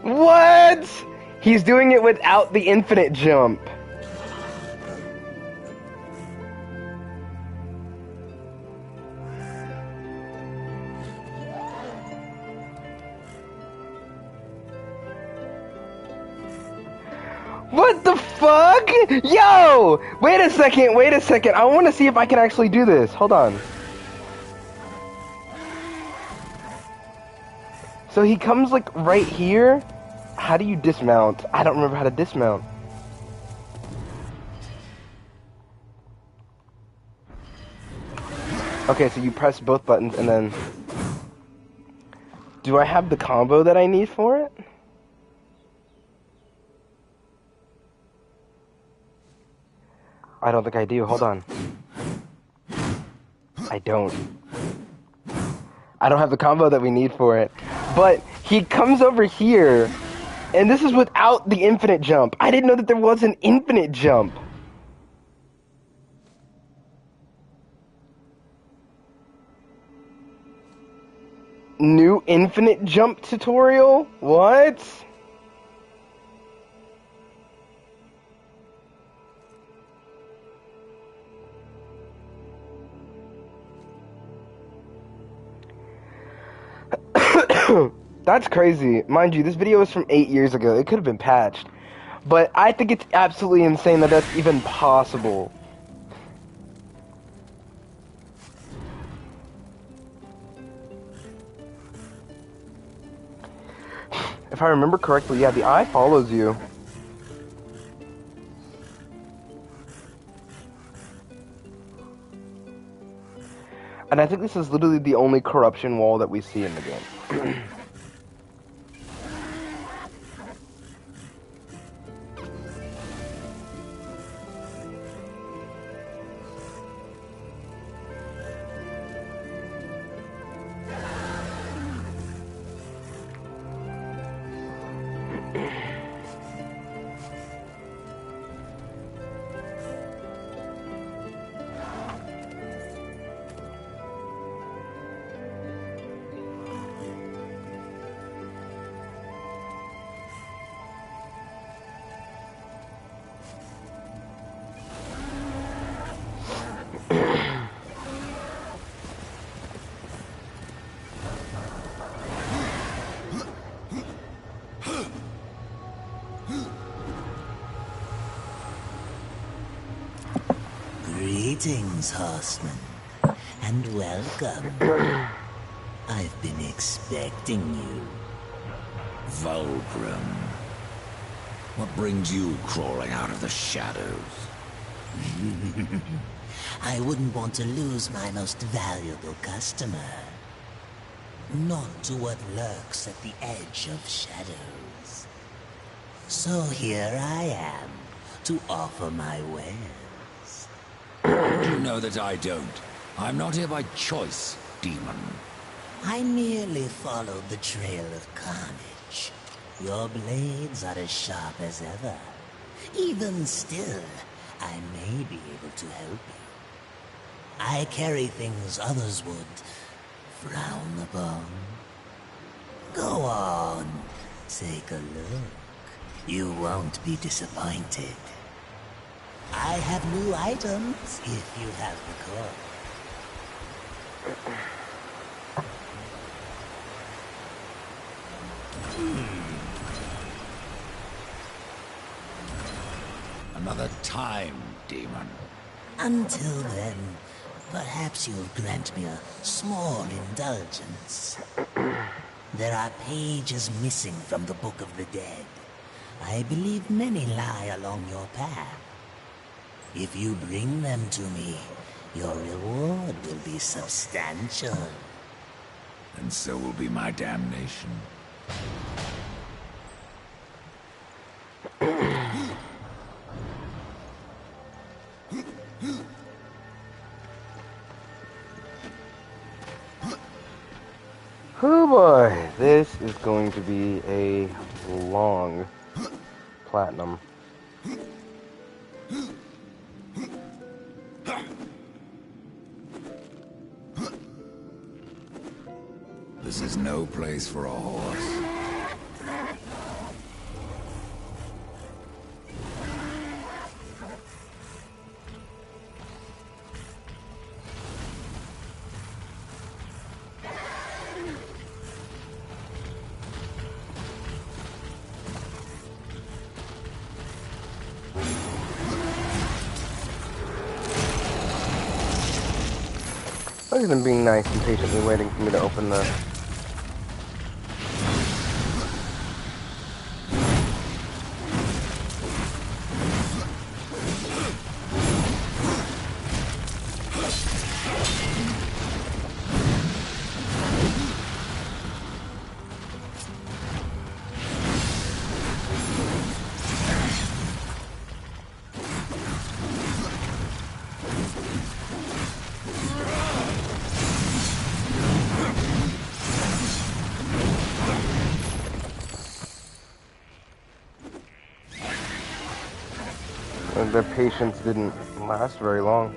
What? He's doing it without the infinite jump. What the fuck? Yo! Wait a second. I want to see if I can actually do this. Hold on. So he comes like right here. How do you dismount? I don't remember how to dismount. Okay, so you press both buttons and then... Do I have the combo that I need for it? I don't think I do. Hold on. I don't. I don't have the combo that we need for it. But he comes over here, and this is without the infinite jump. I didn't know that there was an infinite jump. New infinite jump tutorial? What? That's crazy. Mind you, this video is from 8 years ago. It could have been patched. But I think it's absolutely insane that that's even possible. If I remember correctly, yeah, the eye follows you. And I think this is literally the only corruption wall that we see in the game. Greetings, horseman, and welcome. I've been expecting you. Vulgrim. What brings you crawling out of the shadows? I wouldn't want to lose my most valuable customer. Not to what lurks at the edge of shadows. So here I am, to offer my wares. You know that I don't. I'm not here by choice, demon. I merely followed the trail of carnage. Your blades are as sharp as ever. Even still, I may be able to help you. I carry things others would frown upon. Go on, take a look. You won't be disappointed. I have new items if you have the call. Another time, demon. Until then, perhaps you'll grant me a small indulgence. There are pages missing from the Book of the Dead. I believe many lie along your path. If you bring them to me, your reward will be substantial. And so will be my damnation. Oh boy, this is going to be a long platinum. This is no place for a horse. Look at them being nice and patiently waiting for me to open the... Their patience didn't last very long.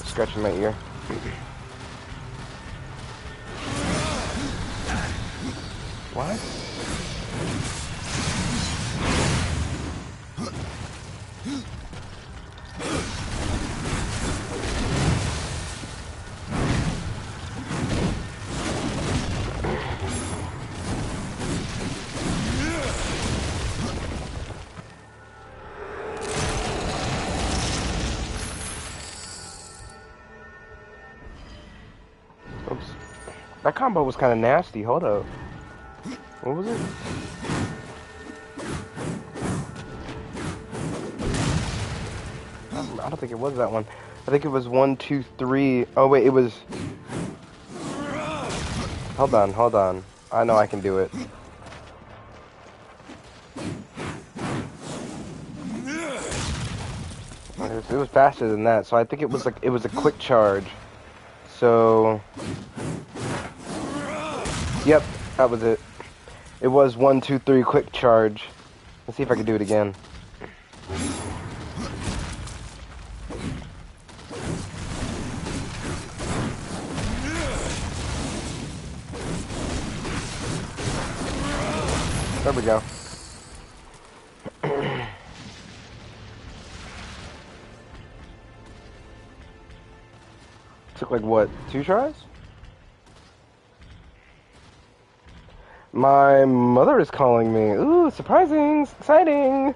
Scratching my ear. What? Oops. That combo was kind of nasty. Hold up. What was it? I don't think it was that one. I think it was 1, 2, 3. Oh wait, it was... Hold on, hold on. I know I can do it. It was faster than that, so I think it was like it was a quick charge. So... Yep, that was it. It was 1, 2, 3 quick charge. Let's see if I can do it again. There we go. Took like what, 2 tries? My mother is calling me. Ooh, surprising, exciting.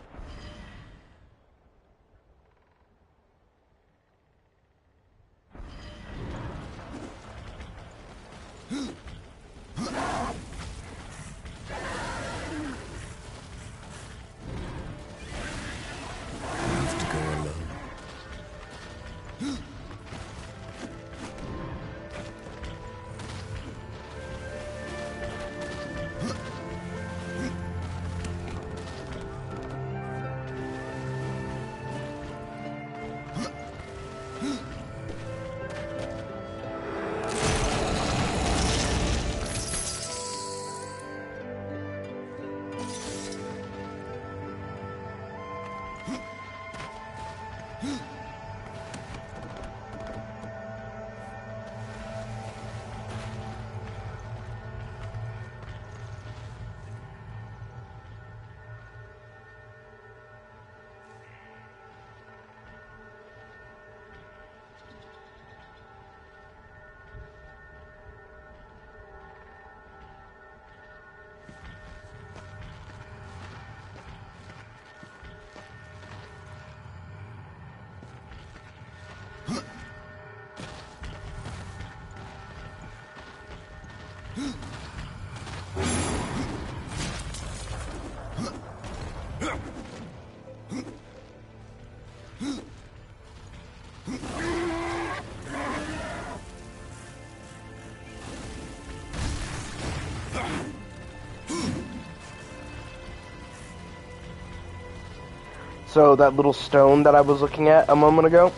So that little stone that I was looking at a moment ago,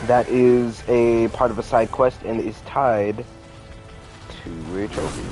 that is a part of a side quest and is tied to a trophy.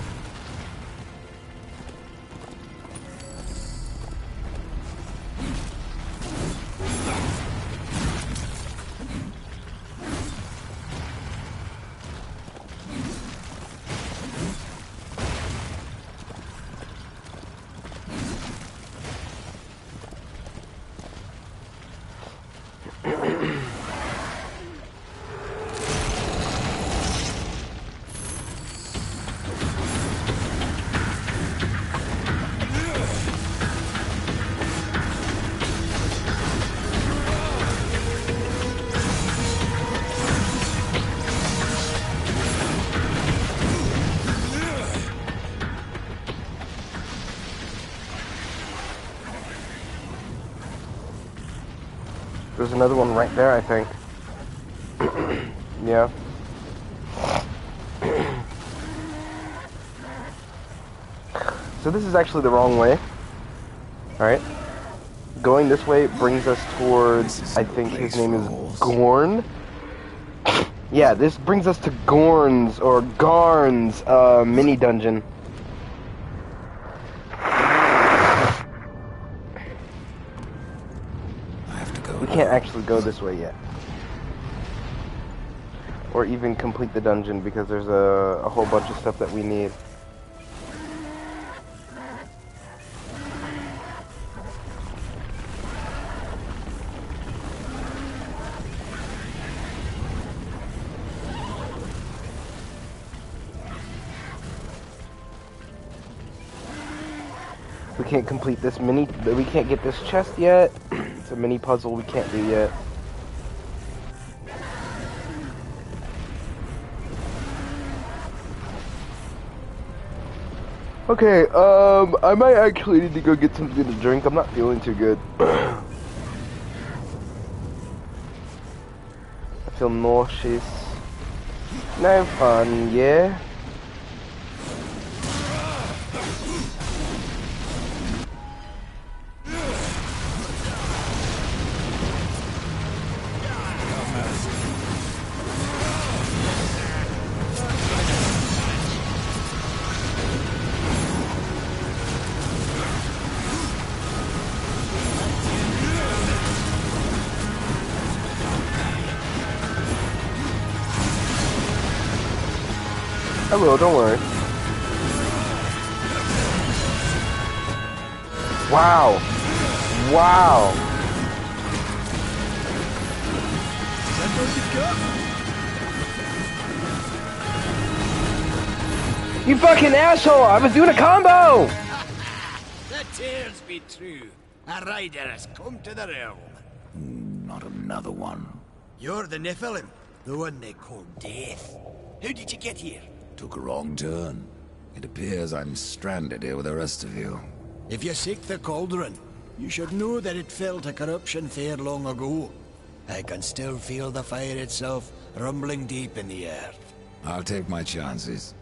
There's another one right there, I think. Yeah. So this is actually the wrong way. Alright. Going this way brings us towards, I think his name is Gorn. Yeah, this brings us to Gorn's, or Garn's, mini dungeon. We can't actually go this way yet. Or even complete the dungeon because there's a whole bunch of stuff that we need. We can't complete this we can't get this chest yet. It's a mini puzzle we can't do yet. Okay, I might actually need to go get something to drink. I'm not feeling too good. I feel nauseous. No fun, yeah? I will, don't worry. Wow. Wow. You fucking asshole! I was doing a combo! The tales be true. A rider has come to the realm. Not another one. You're the Nephilim, the one they call Death. How did you get here? Took a wrong turn. It appears I'm stranded here with the rest of you. If you seek the cauldron, you should know that it fell to corruption fair long ago. I can still feel the fire itself rumbling deep in the earth. I'll take my chances.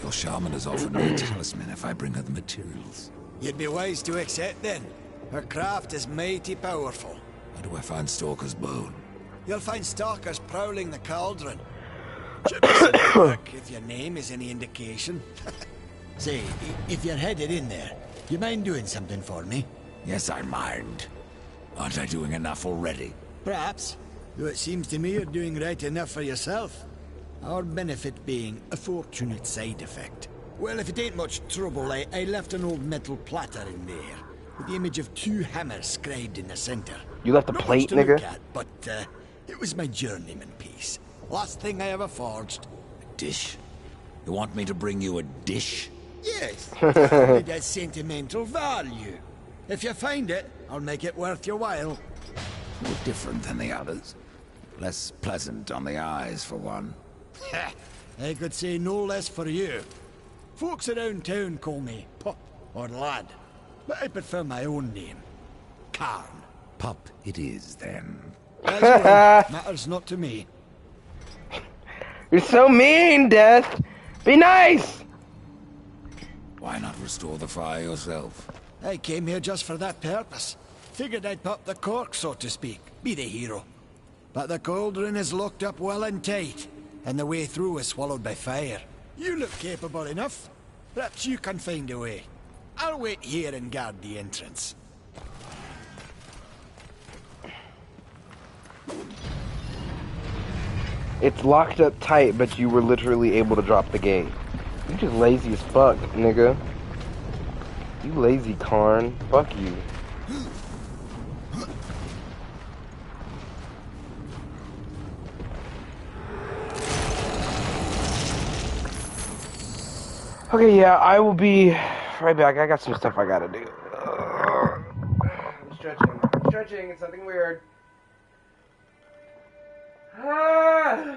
Your shaman has offered me a talisman if I bring her the materials. You'd be wise to accept then. Her craft is mighty powerful. Where do I find Stalker's bone? You'll find stalkers prowling the cauldron. Should be some work if your name is any indication. Say, if you're headed in there, you mind doing something for me? Yes, I mind. Aren't I doing enough already? Perhaps, though it seems to me you're doing right enough for yourself. Our benefit being a fortunate side effect. Well, if it ain't much trouble, I left an old metal platter in there, with the image of 2 hammers scribed in the center. You left a Not plate, much to look nigga? at, but it was my journeyman piece. Last thing I ever forged. A dish? You want me to bring you a dish? Yes, it has sentimental value. If you find it, I'll make it worth your while. You're different than the others. Less pleasant on the eyes, for one. I could say no less for you. Folks around town call me Pup or Lad, but I prefer my own name. Karn. Pup it is, then. As you like, matters not to me. You're so mean, Death. Be nice. Why not restore the fire yourself? I came here just for that purpose. Figured I'd pop the cork, so to speak. Be the hero. But the cauldron is locked up well and tight, and the way through is swallowed by fire. You look capable enough. Perhaps you can find a way. I'll wait here and guard the entrance. It's locked up tight, but you were literally able to drop the gate. You just lazy as fuck, nigga. You lazy Karn. Fuck you. Okay, yeah, I will be right back. I got some stuff I gotta do. I'm stretching. I'm stretching. It's nothing weird. Ah!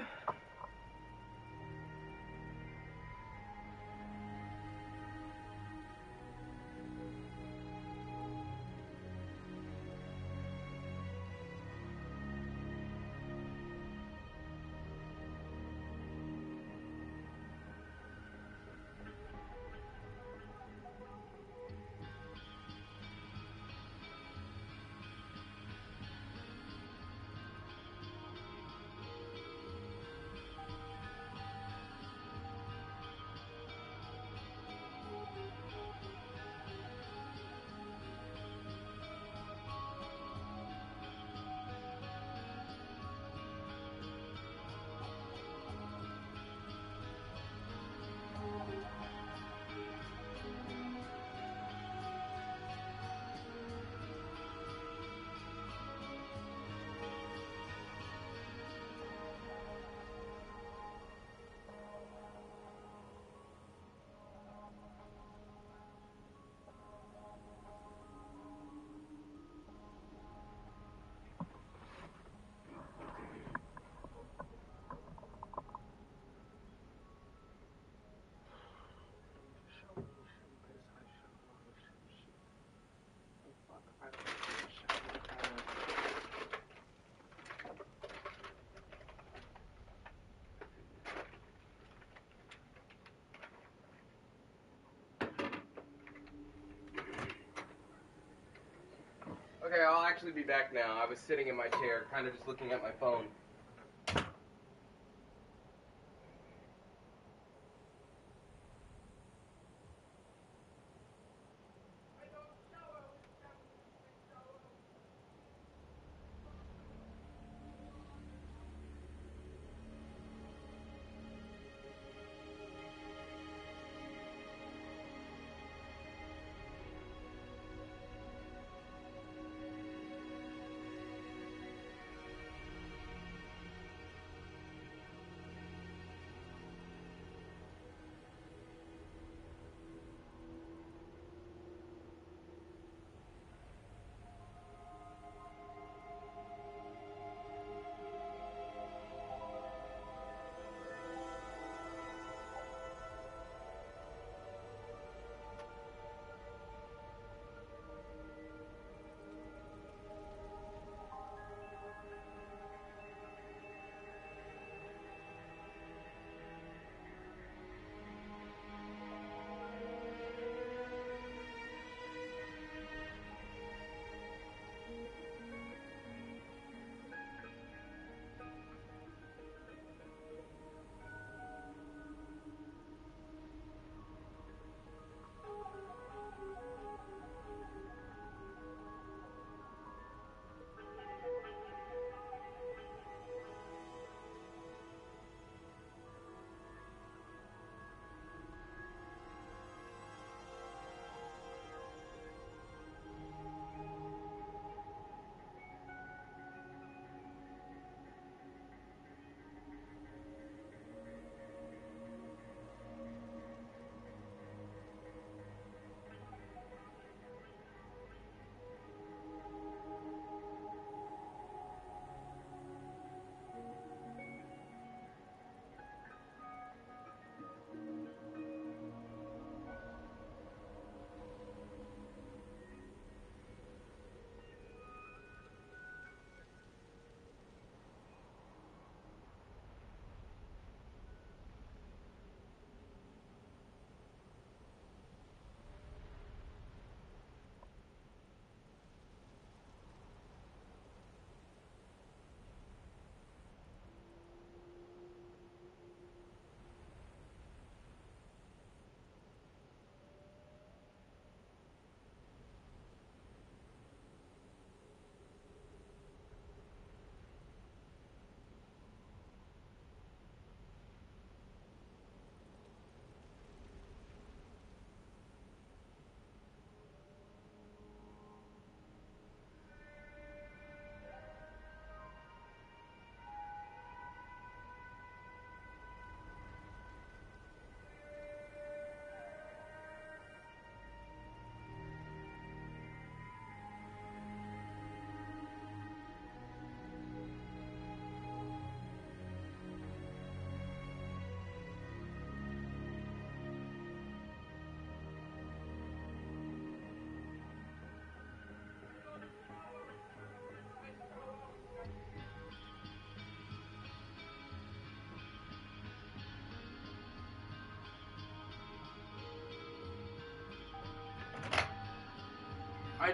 Okay, I'll actually be back now. I was sitting in my chair, kind of just looking at my phone.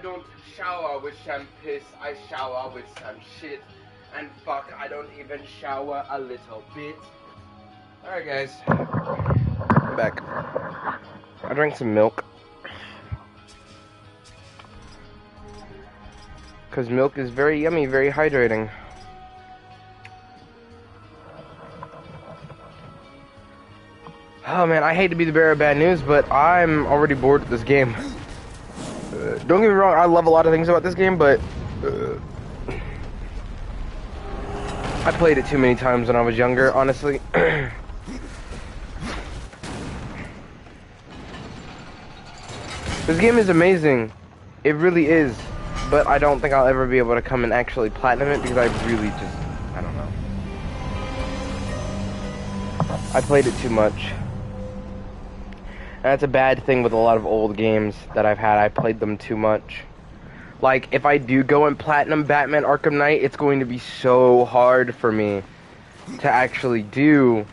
don't shower with shampoo, I shower with some shit. And fuck, I don't even shower a little bit. Alright guys, I'm back. I drank some milk. Because milk is very yummy, very hydrating. Oh man, I hate to be the bearer of bad news, but I'm already bored with this game. Don't get me wrong, I love a lot of things about this game, but I played it too many times when I was younger, honestly. This game is amazing. It really is. But I don't think I'll ever be able to come and actually platinum it because I really just, I don't know. I played it too much. And that's a bad thing with a lot of old games that I've had. I played them too much. Like, if I do go and platinum Batman Arkham Knight, it's going to be so hard for me to actually do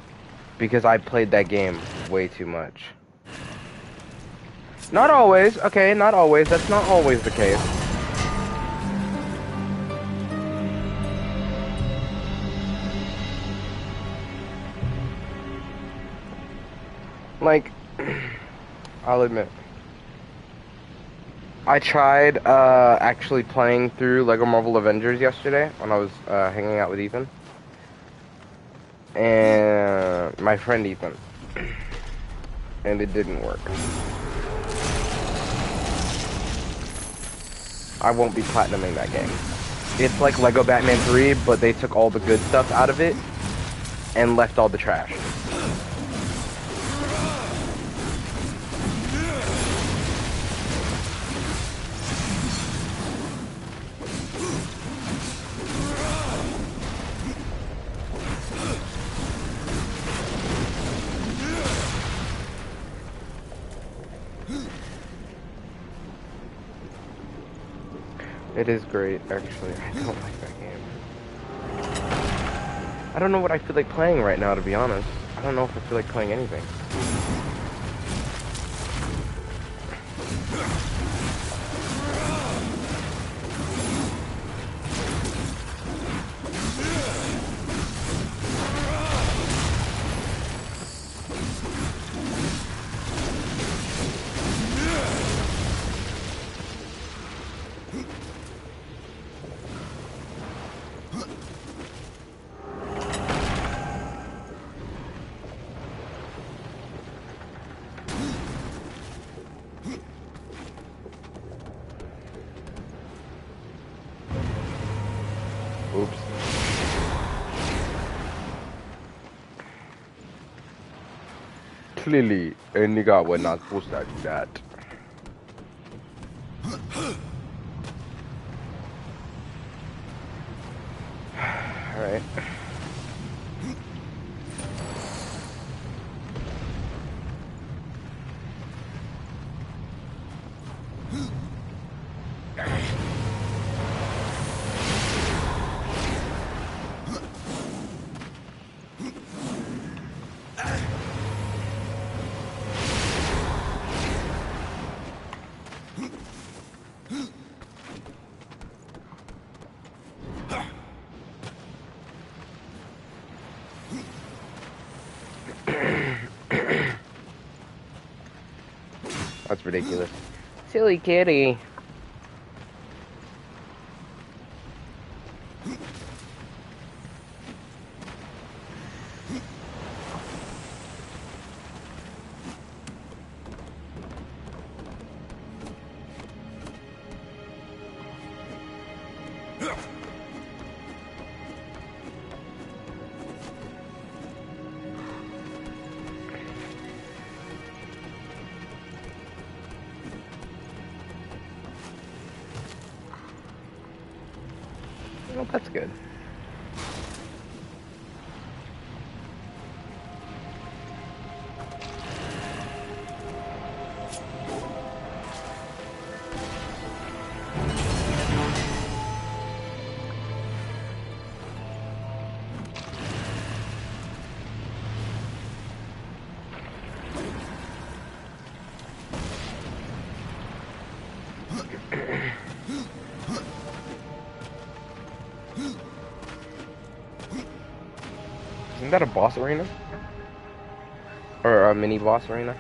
because I played that game way too much. Not always, okay, not always. That's not always the case. Like, I'll admit, I tried actually playing through Lego Marvel Avengers yesterday when I was hanging out with Ethan. And my friend Ethan. And it didn't work. I won't be platinuming that game. It's like Lego Batman 3, but they took all the good stuff out of it and left all the trash. It is great, actually. I don't like that game. I don't know what I feel like playing right now, to be honest. I don't know if I feel like playing anything. Oops. Clearly, a nigga was not supposed to do that. Alright. That's ridiculous. Silly kitty. Well, that's good. Isn't that a boss arena? Or a mini boss arena?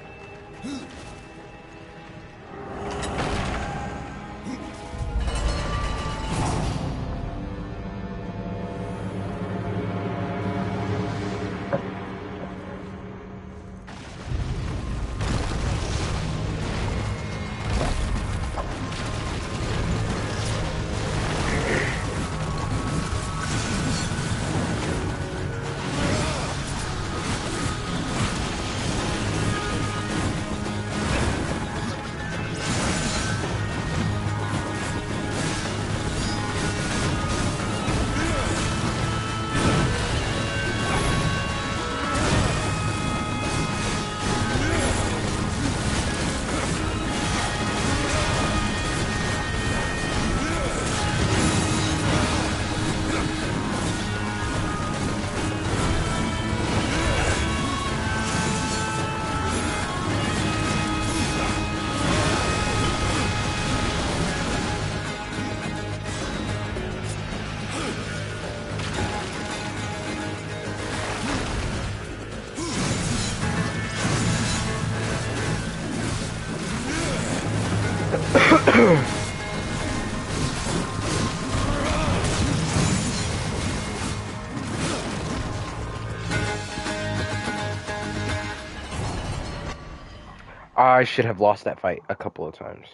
I should have lost that fight a couple of times.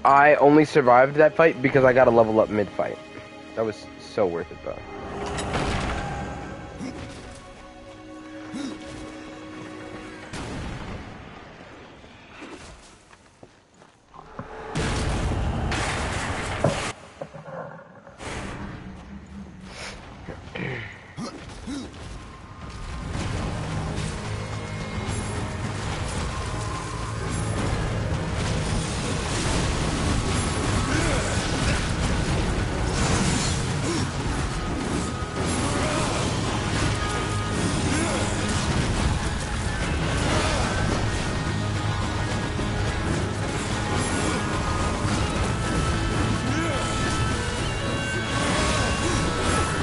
I only survived that fight because I got a level up mid-fight. That was so worth it, though.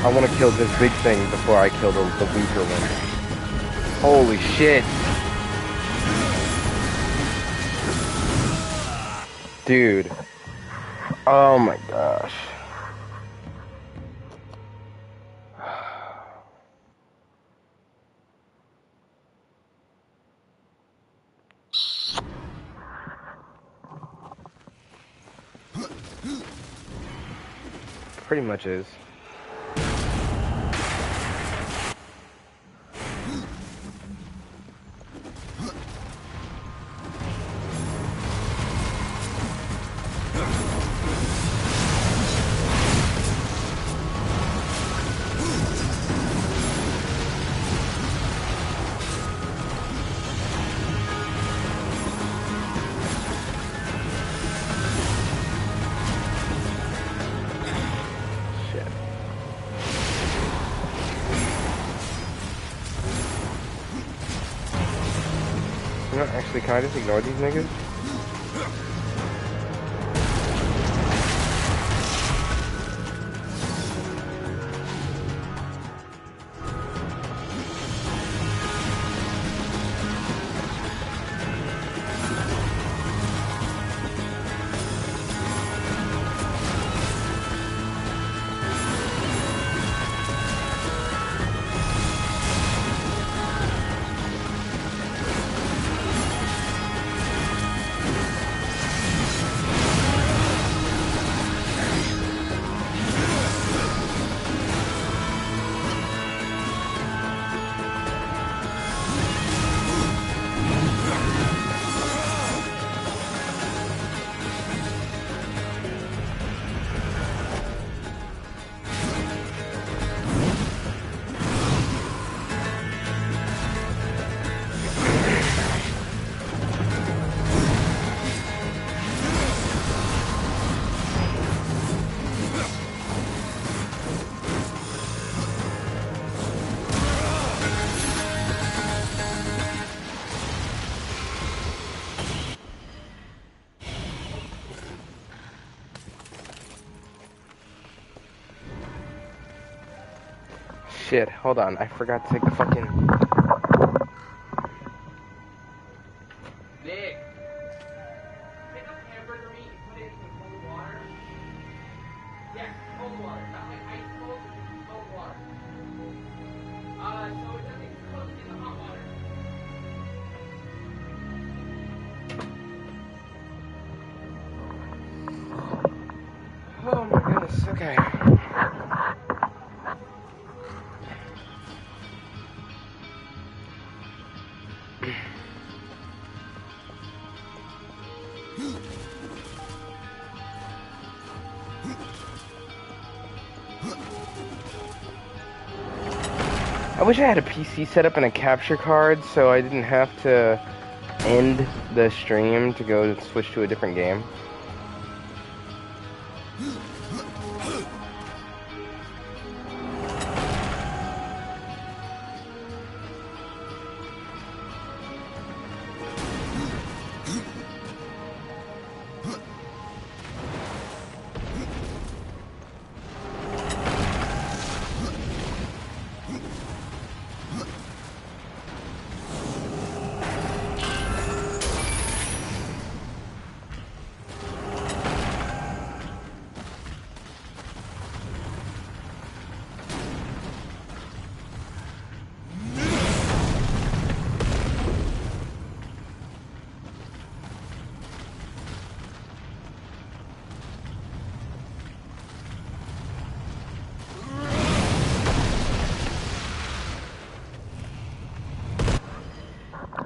I want to kill this big thing before I kill the weaker one. Holy shit. Dude. Oh my gosh. Pretty much is. You know, actually, can I just ignore these niggas? shit, hold on. I forgot to fucking... Nick! Pick up hamburger meat and put it in some cold water. Yeah, cold water. Not like ice cold water. So it doesn't cook in the hot water. Oh my goodness, okay. I wish I had a PC set up and a capture card so I didn't have to end the stream to go switch to a different game.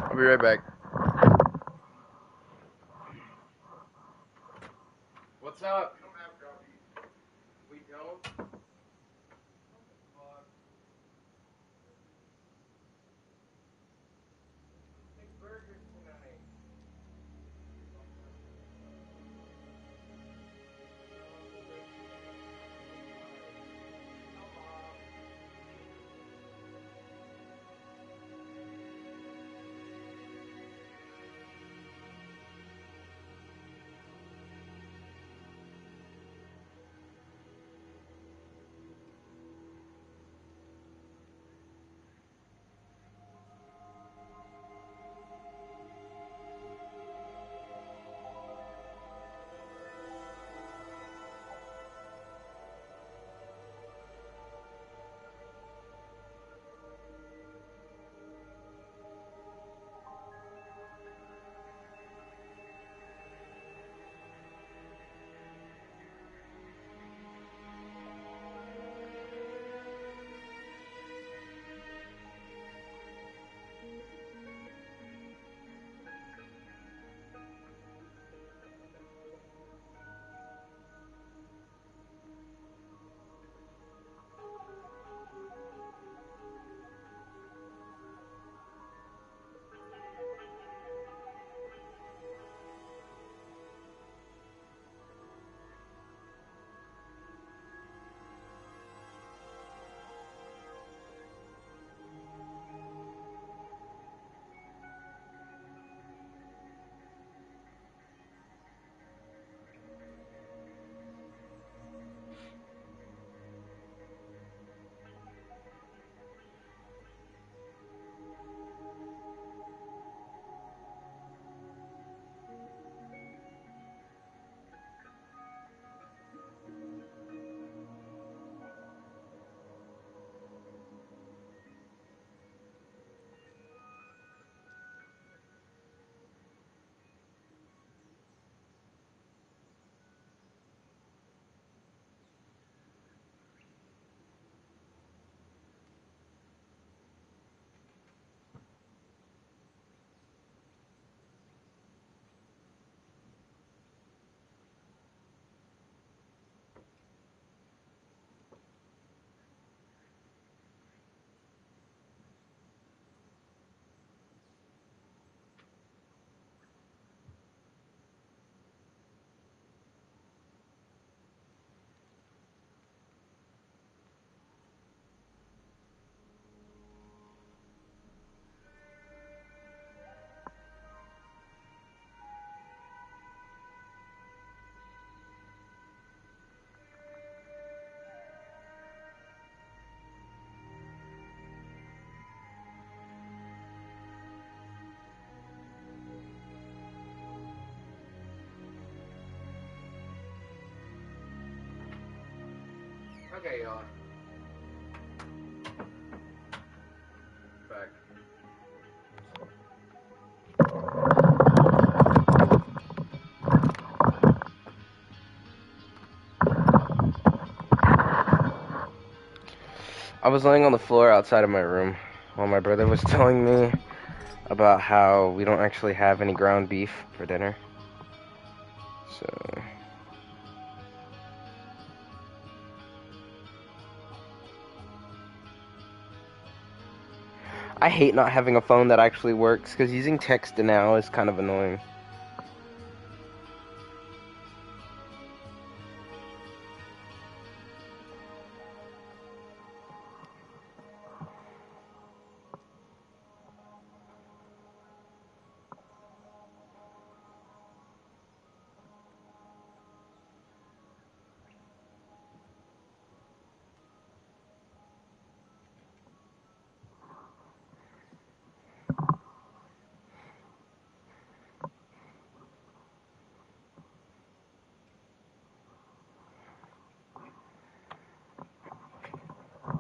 I'll be right back. What's up? We don't have coffee. We don't? Make burgers tonight. Okay, y'all. Back. I was laying on the floor outside of my room while my brother was telling me about how we don't actually have any ground beef for dinner. So... I hate not having a phone that actually works, because using text now is kind of annoying.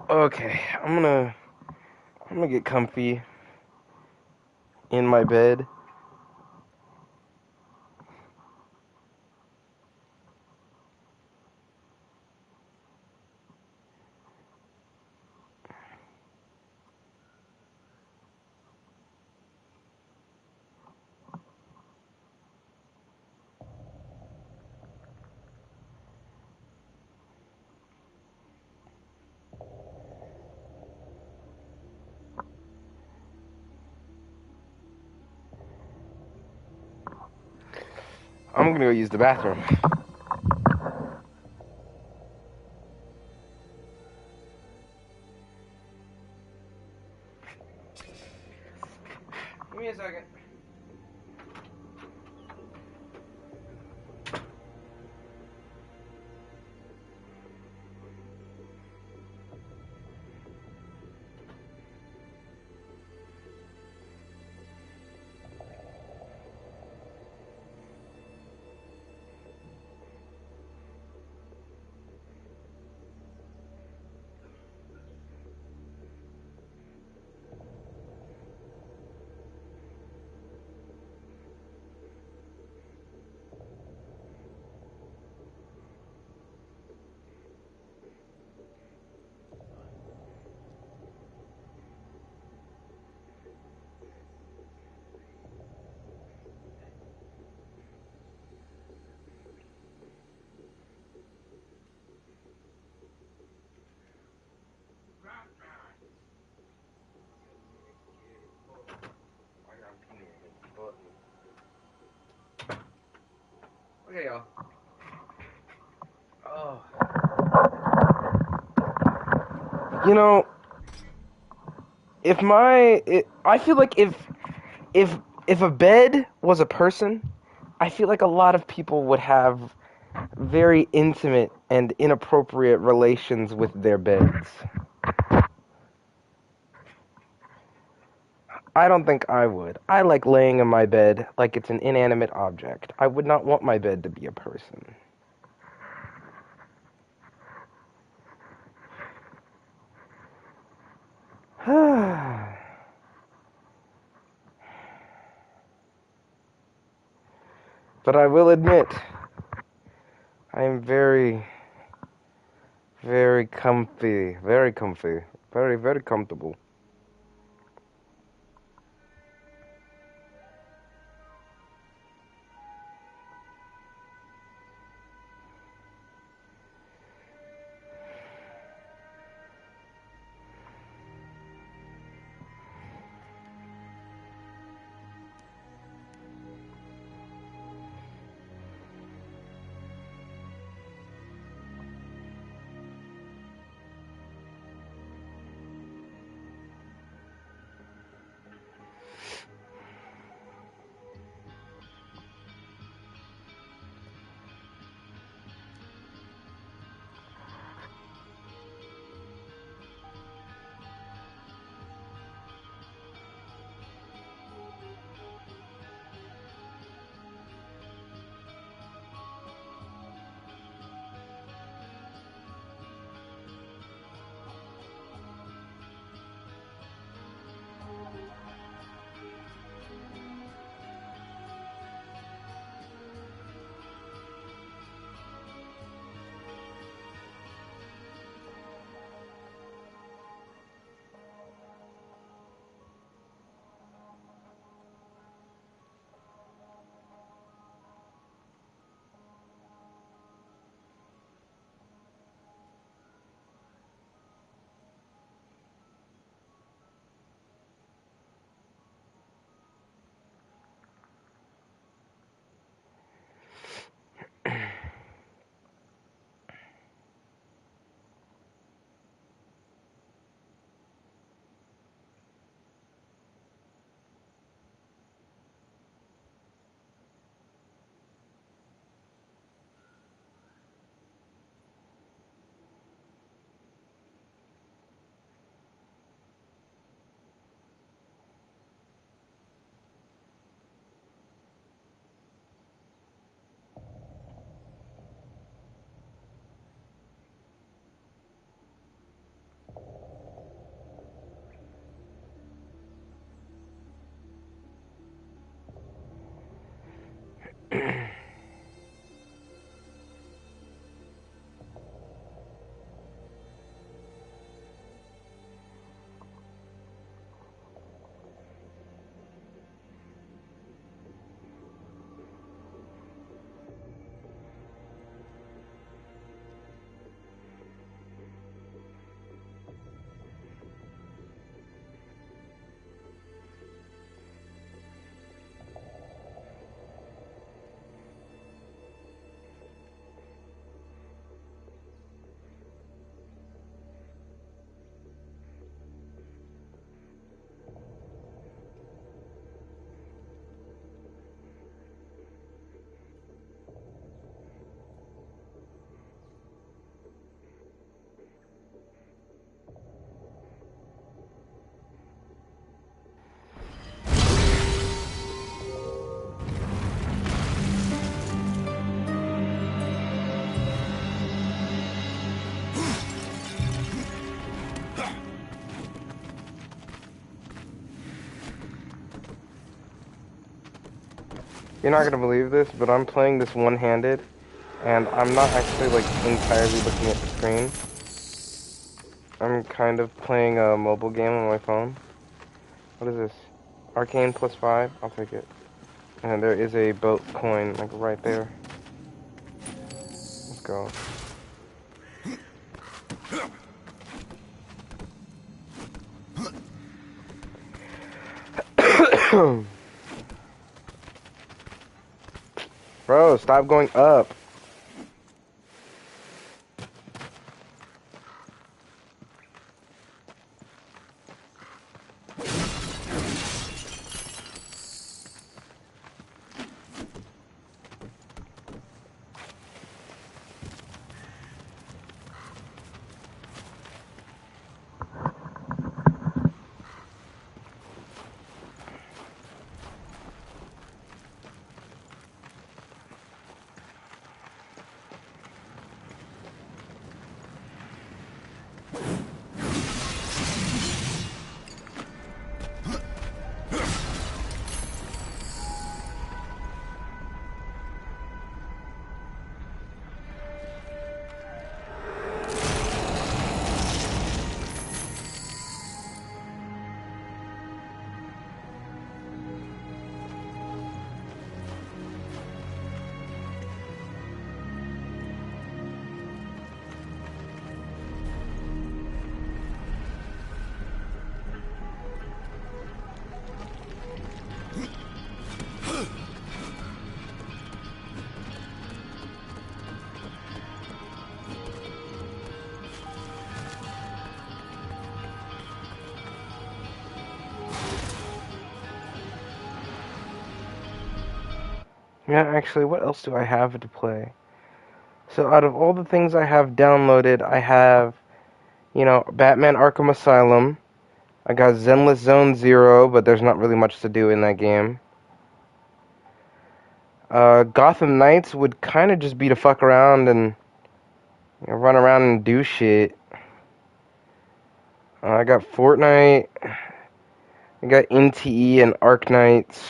Okay, I'm gonna get comfy in my bed. I'm gonna go use the bathroom. Give me a second. Okay, y'all. Oh. You know, I feel like if a bed was a person, I feel like a lot of people would have very intimate and inappropriate relations with their beds. I don't think I would. I like laying in my bed like it's an inanimate object. I would not want my bed to be a person. But I will admit, I am very, very comfy, very comfy, very, very comfortable. You're not gonna believe this, but I'm playing this one-handed, and I'm not actually like entirely looking at the screen. I'm kind of playing a mobile game on my phone. What is this? Arcane +5? I'll take it. And there is a boat coin, like, right there. Let's go. Bro, stop going up. Yeah, actually, what else do I have to play? So out of all the things I have downloaded, I have, you know, Batman Arkham Asylum. I got Zenless Zone Zero, but there's not really much to do in that game. Gotham Knights would kind of just be to fuck around and, you know, run around and do shit. I got Fortnite. I got NTE and Ark Knights.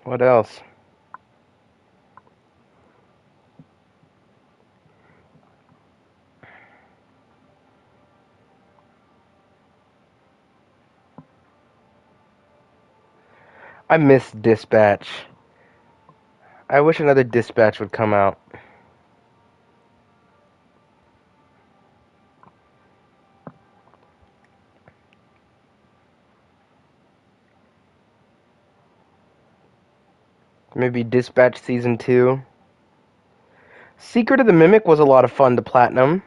What else? I miss Dispatch. I wish another Dispatch would come out. Maybe Dispatch Season 2. Secret of the Mimic was a lot of fun to platinum.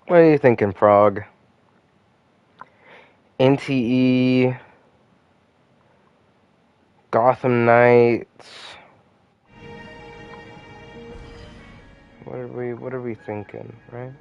What are you thinking, Frog? NTE, Gotham Knights. What are we thinking, right?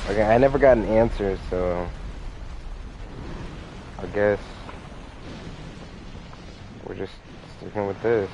Okay, I never got an answer, so I guess we're just sticking with this.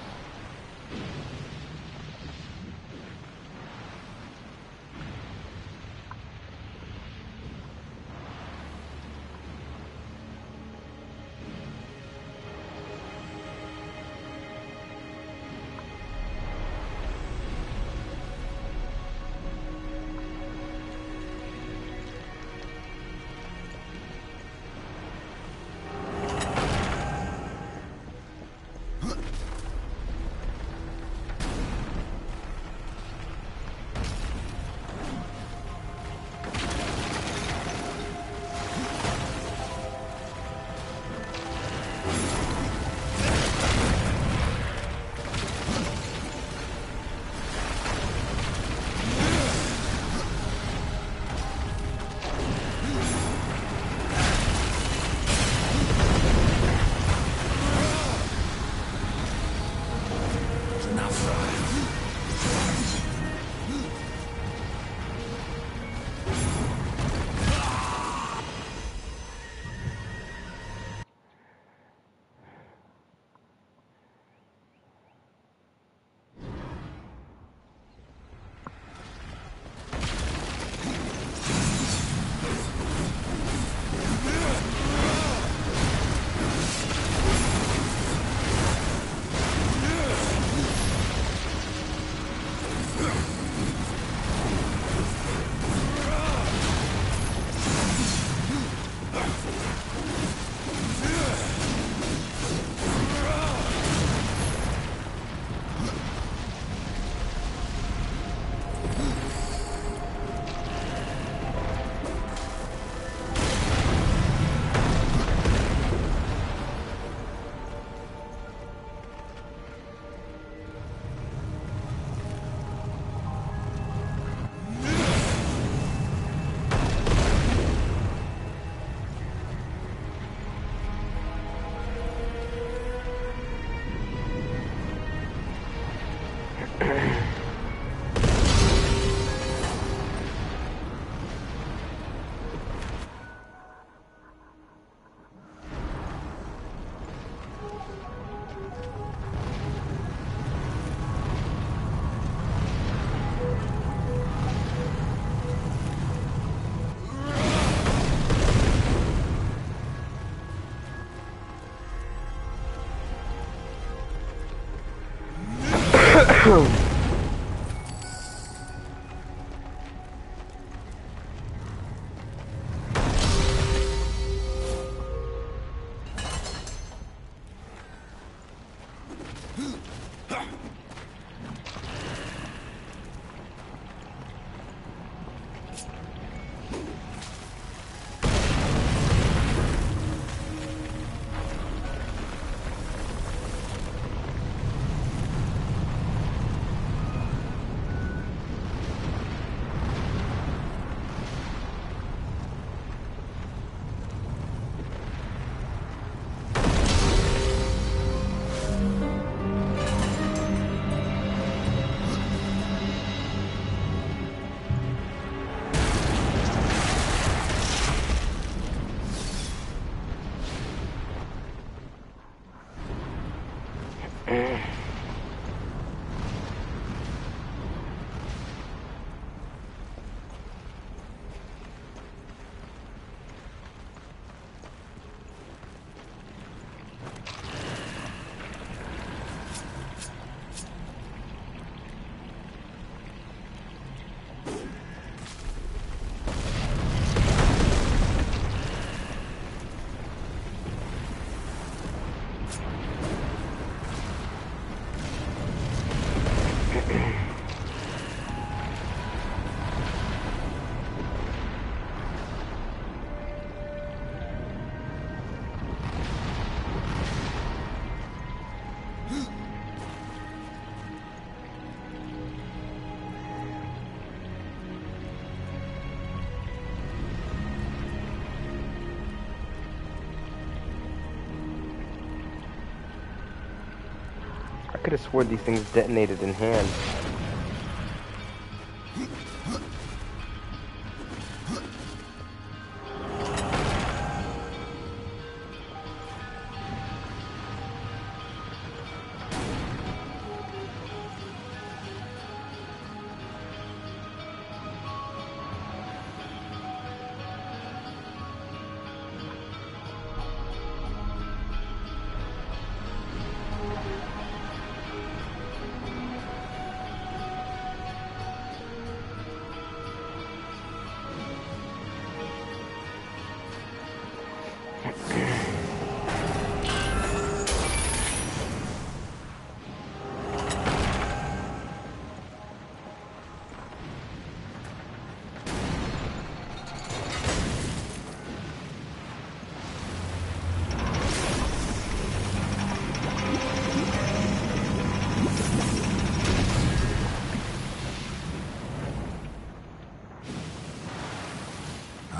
I could have sworn these things detonated in hand.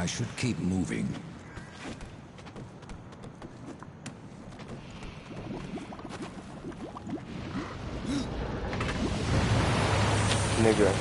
I should keep moving. Nigga.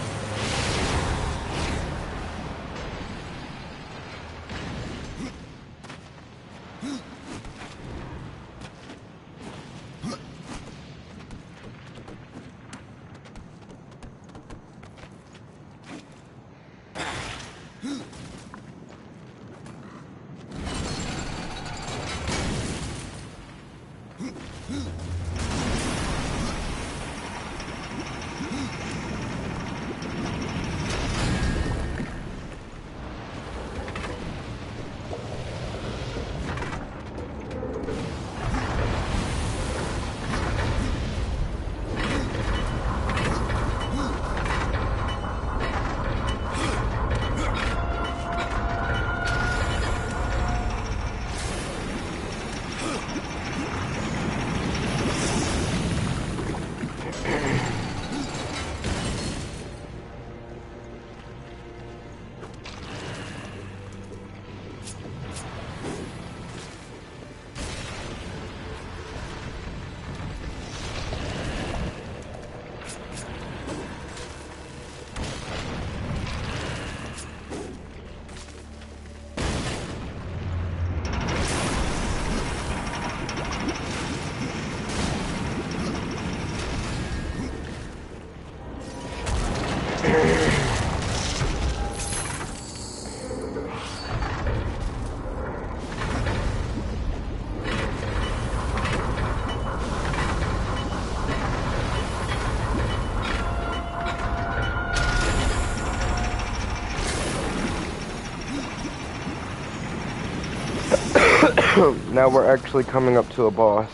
Now we're actually coming up to a boss.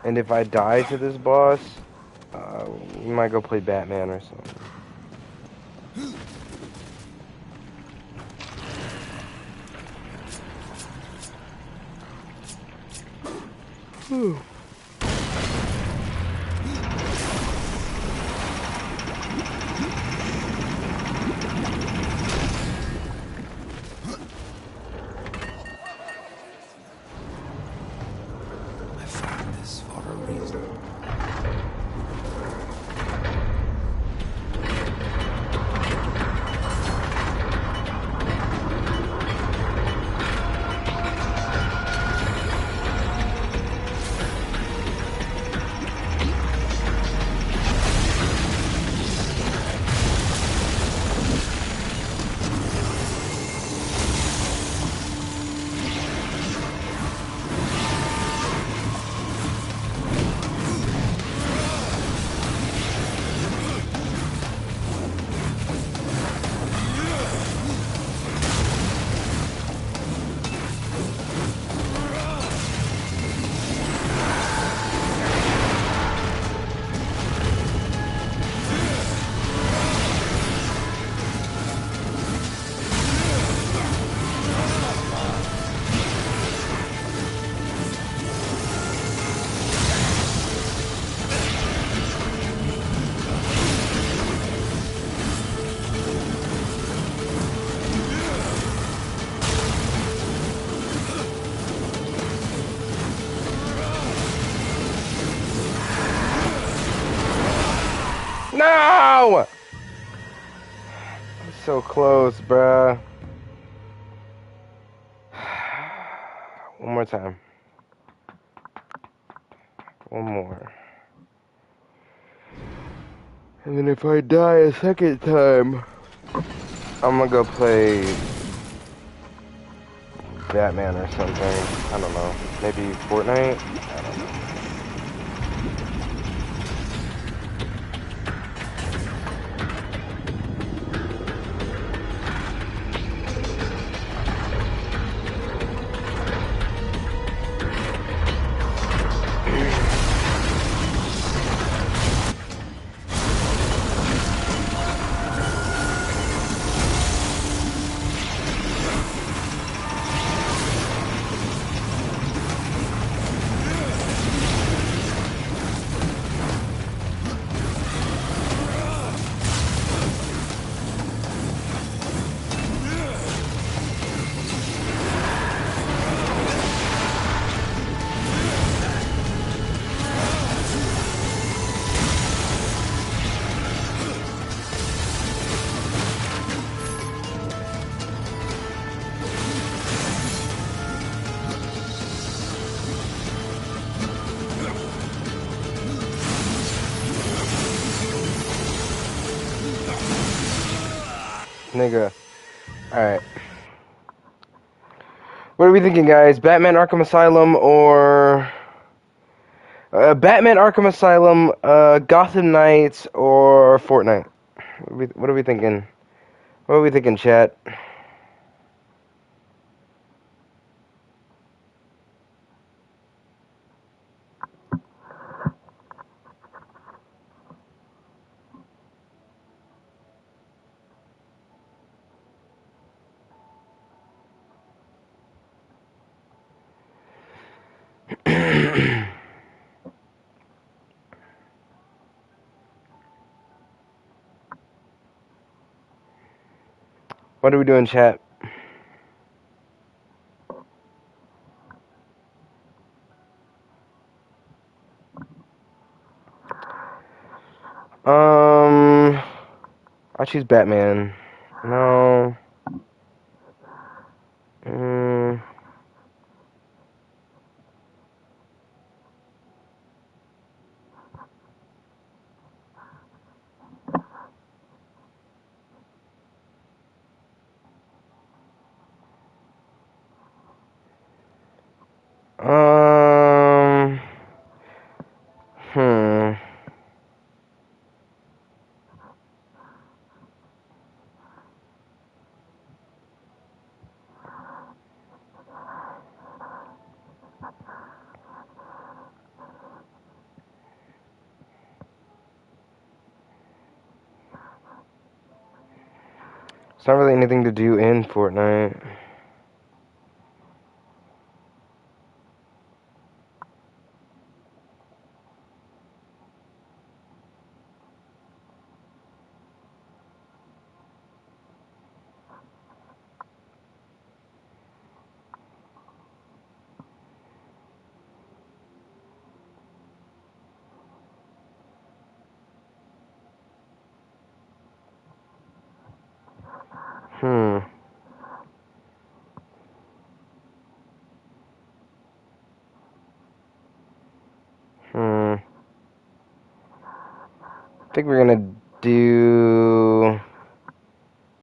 And if I die to this boss, we might go play Batman or something. Whew. No! So close, bruh. One more time. One more. And then if I die a second time, I'm gonna go play Batman or something. I don't know. Maybe Fortnite? I don't know. Nigga. Alright. What are we thinking, guys? Batman Arkham Asylum or... Batman Arkham Asylum, Gotham Knights, or Fortnite? What are we thinking? What are we thinking, chat? What are we doing, chat? I choose Batman. No. Mm. Um. Hmm. It's not really anything to do in Fortnite. Hmm. I think we're gonna do...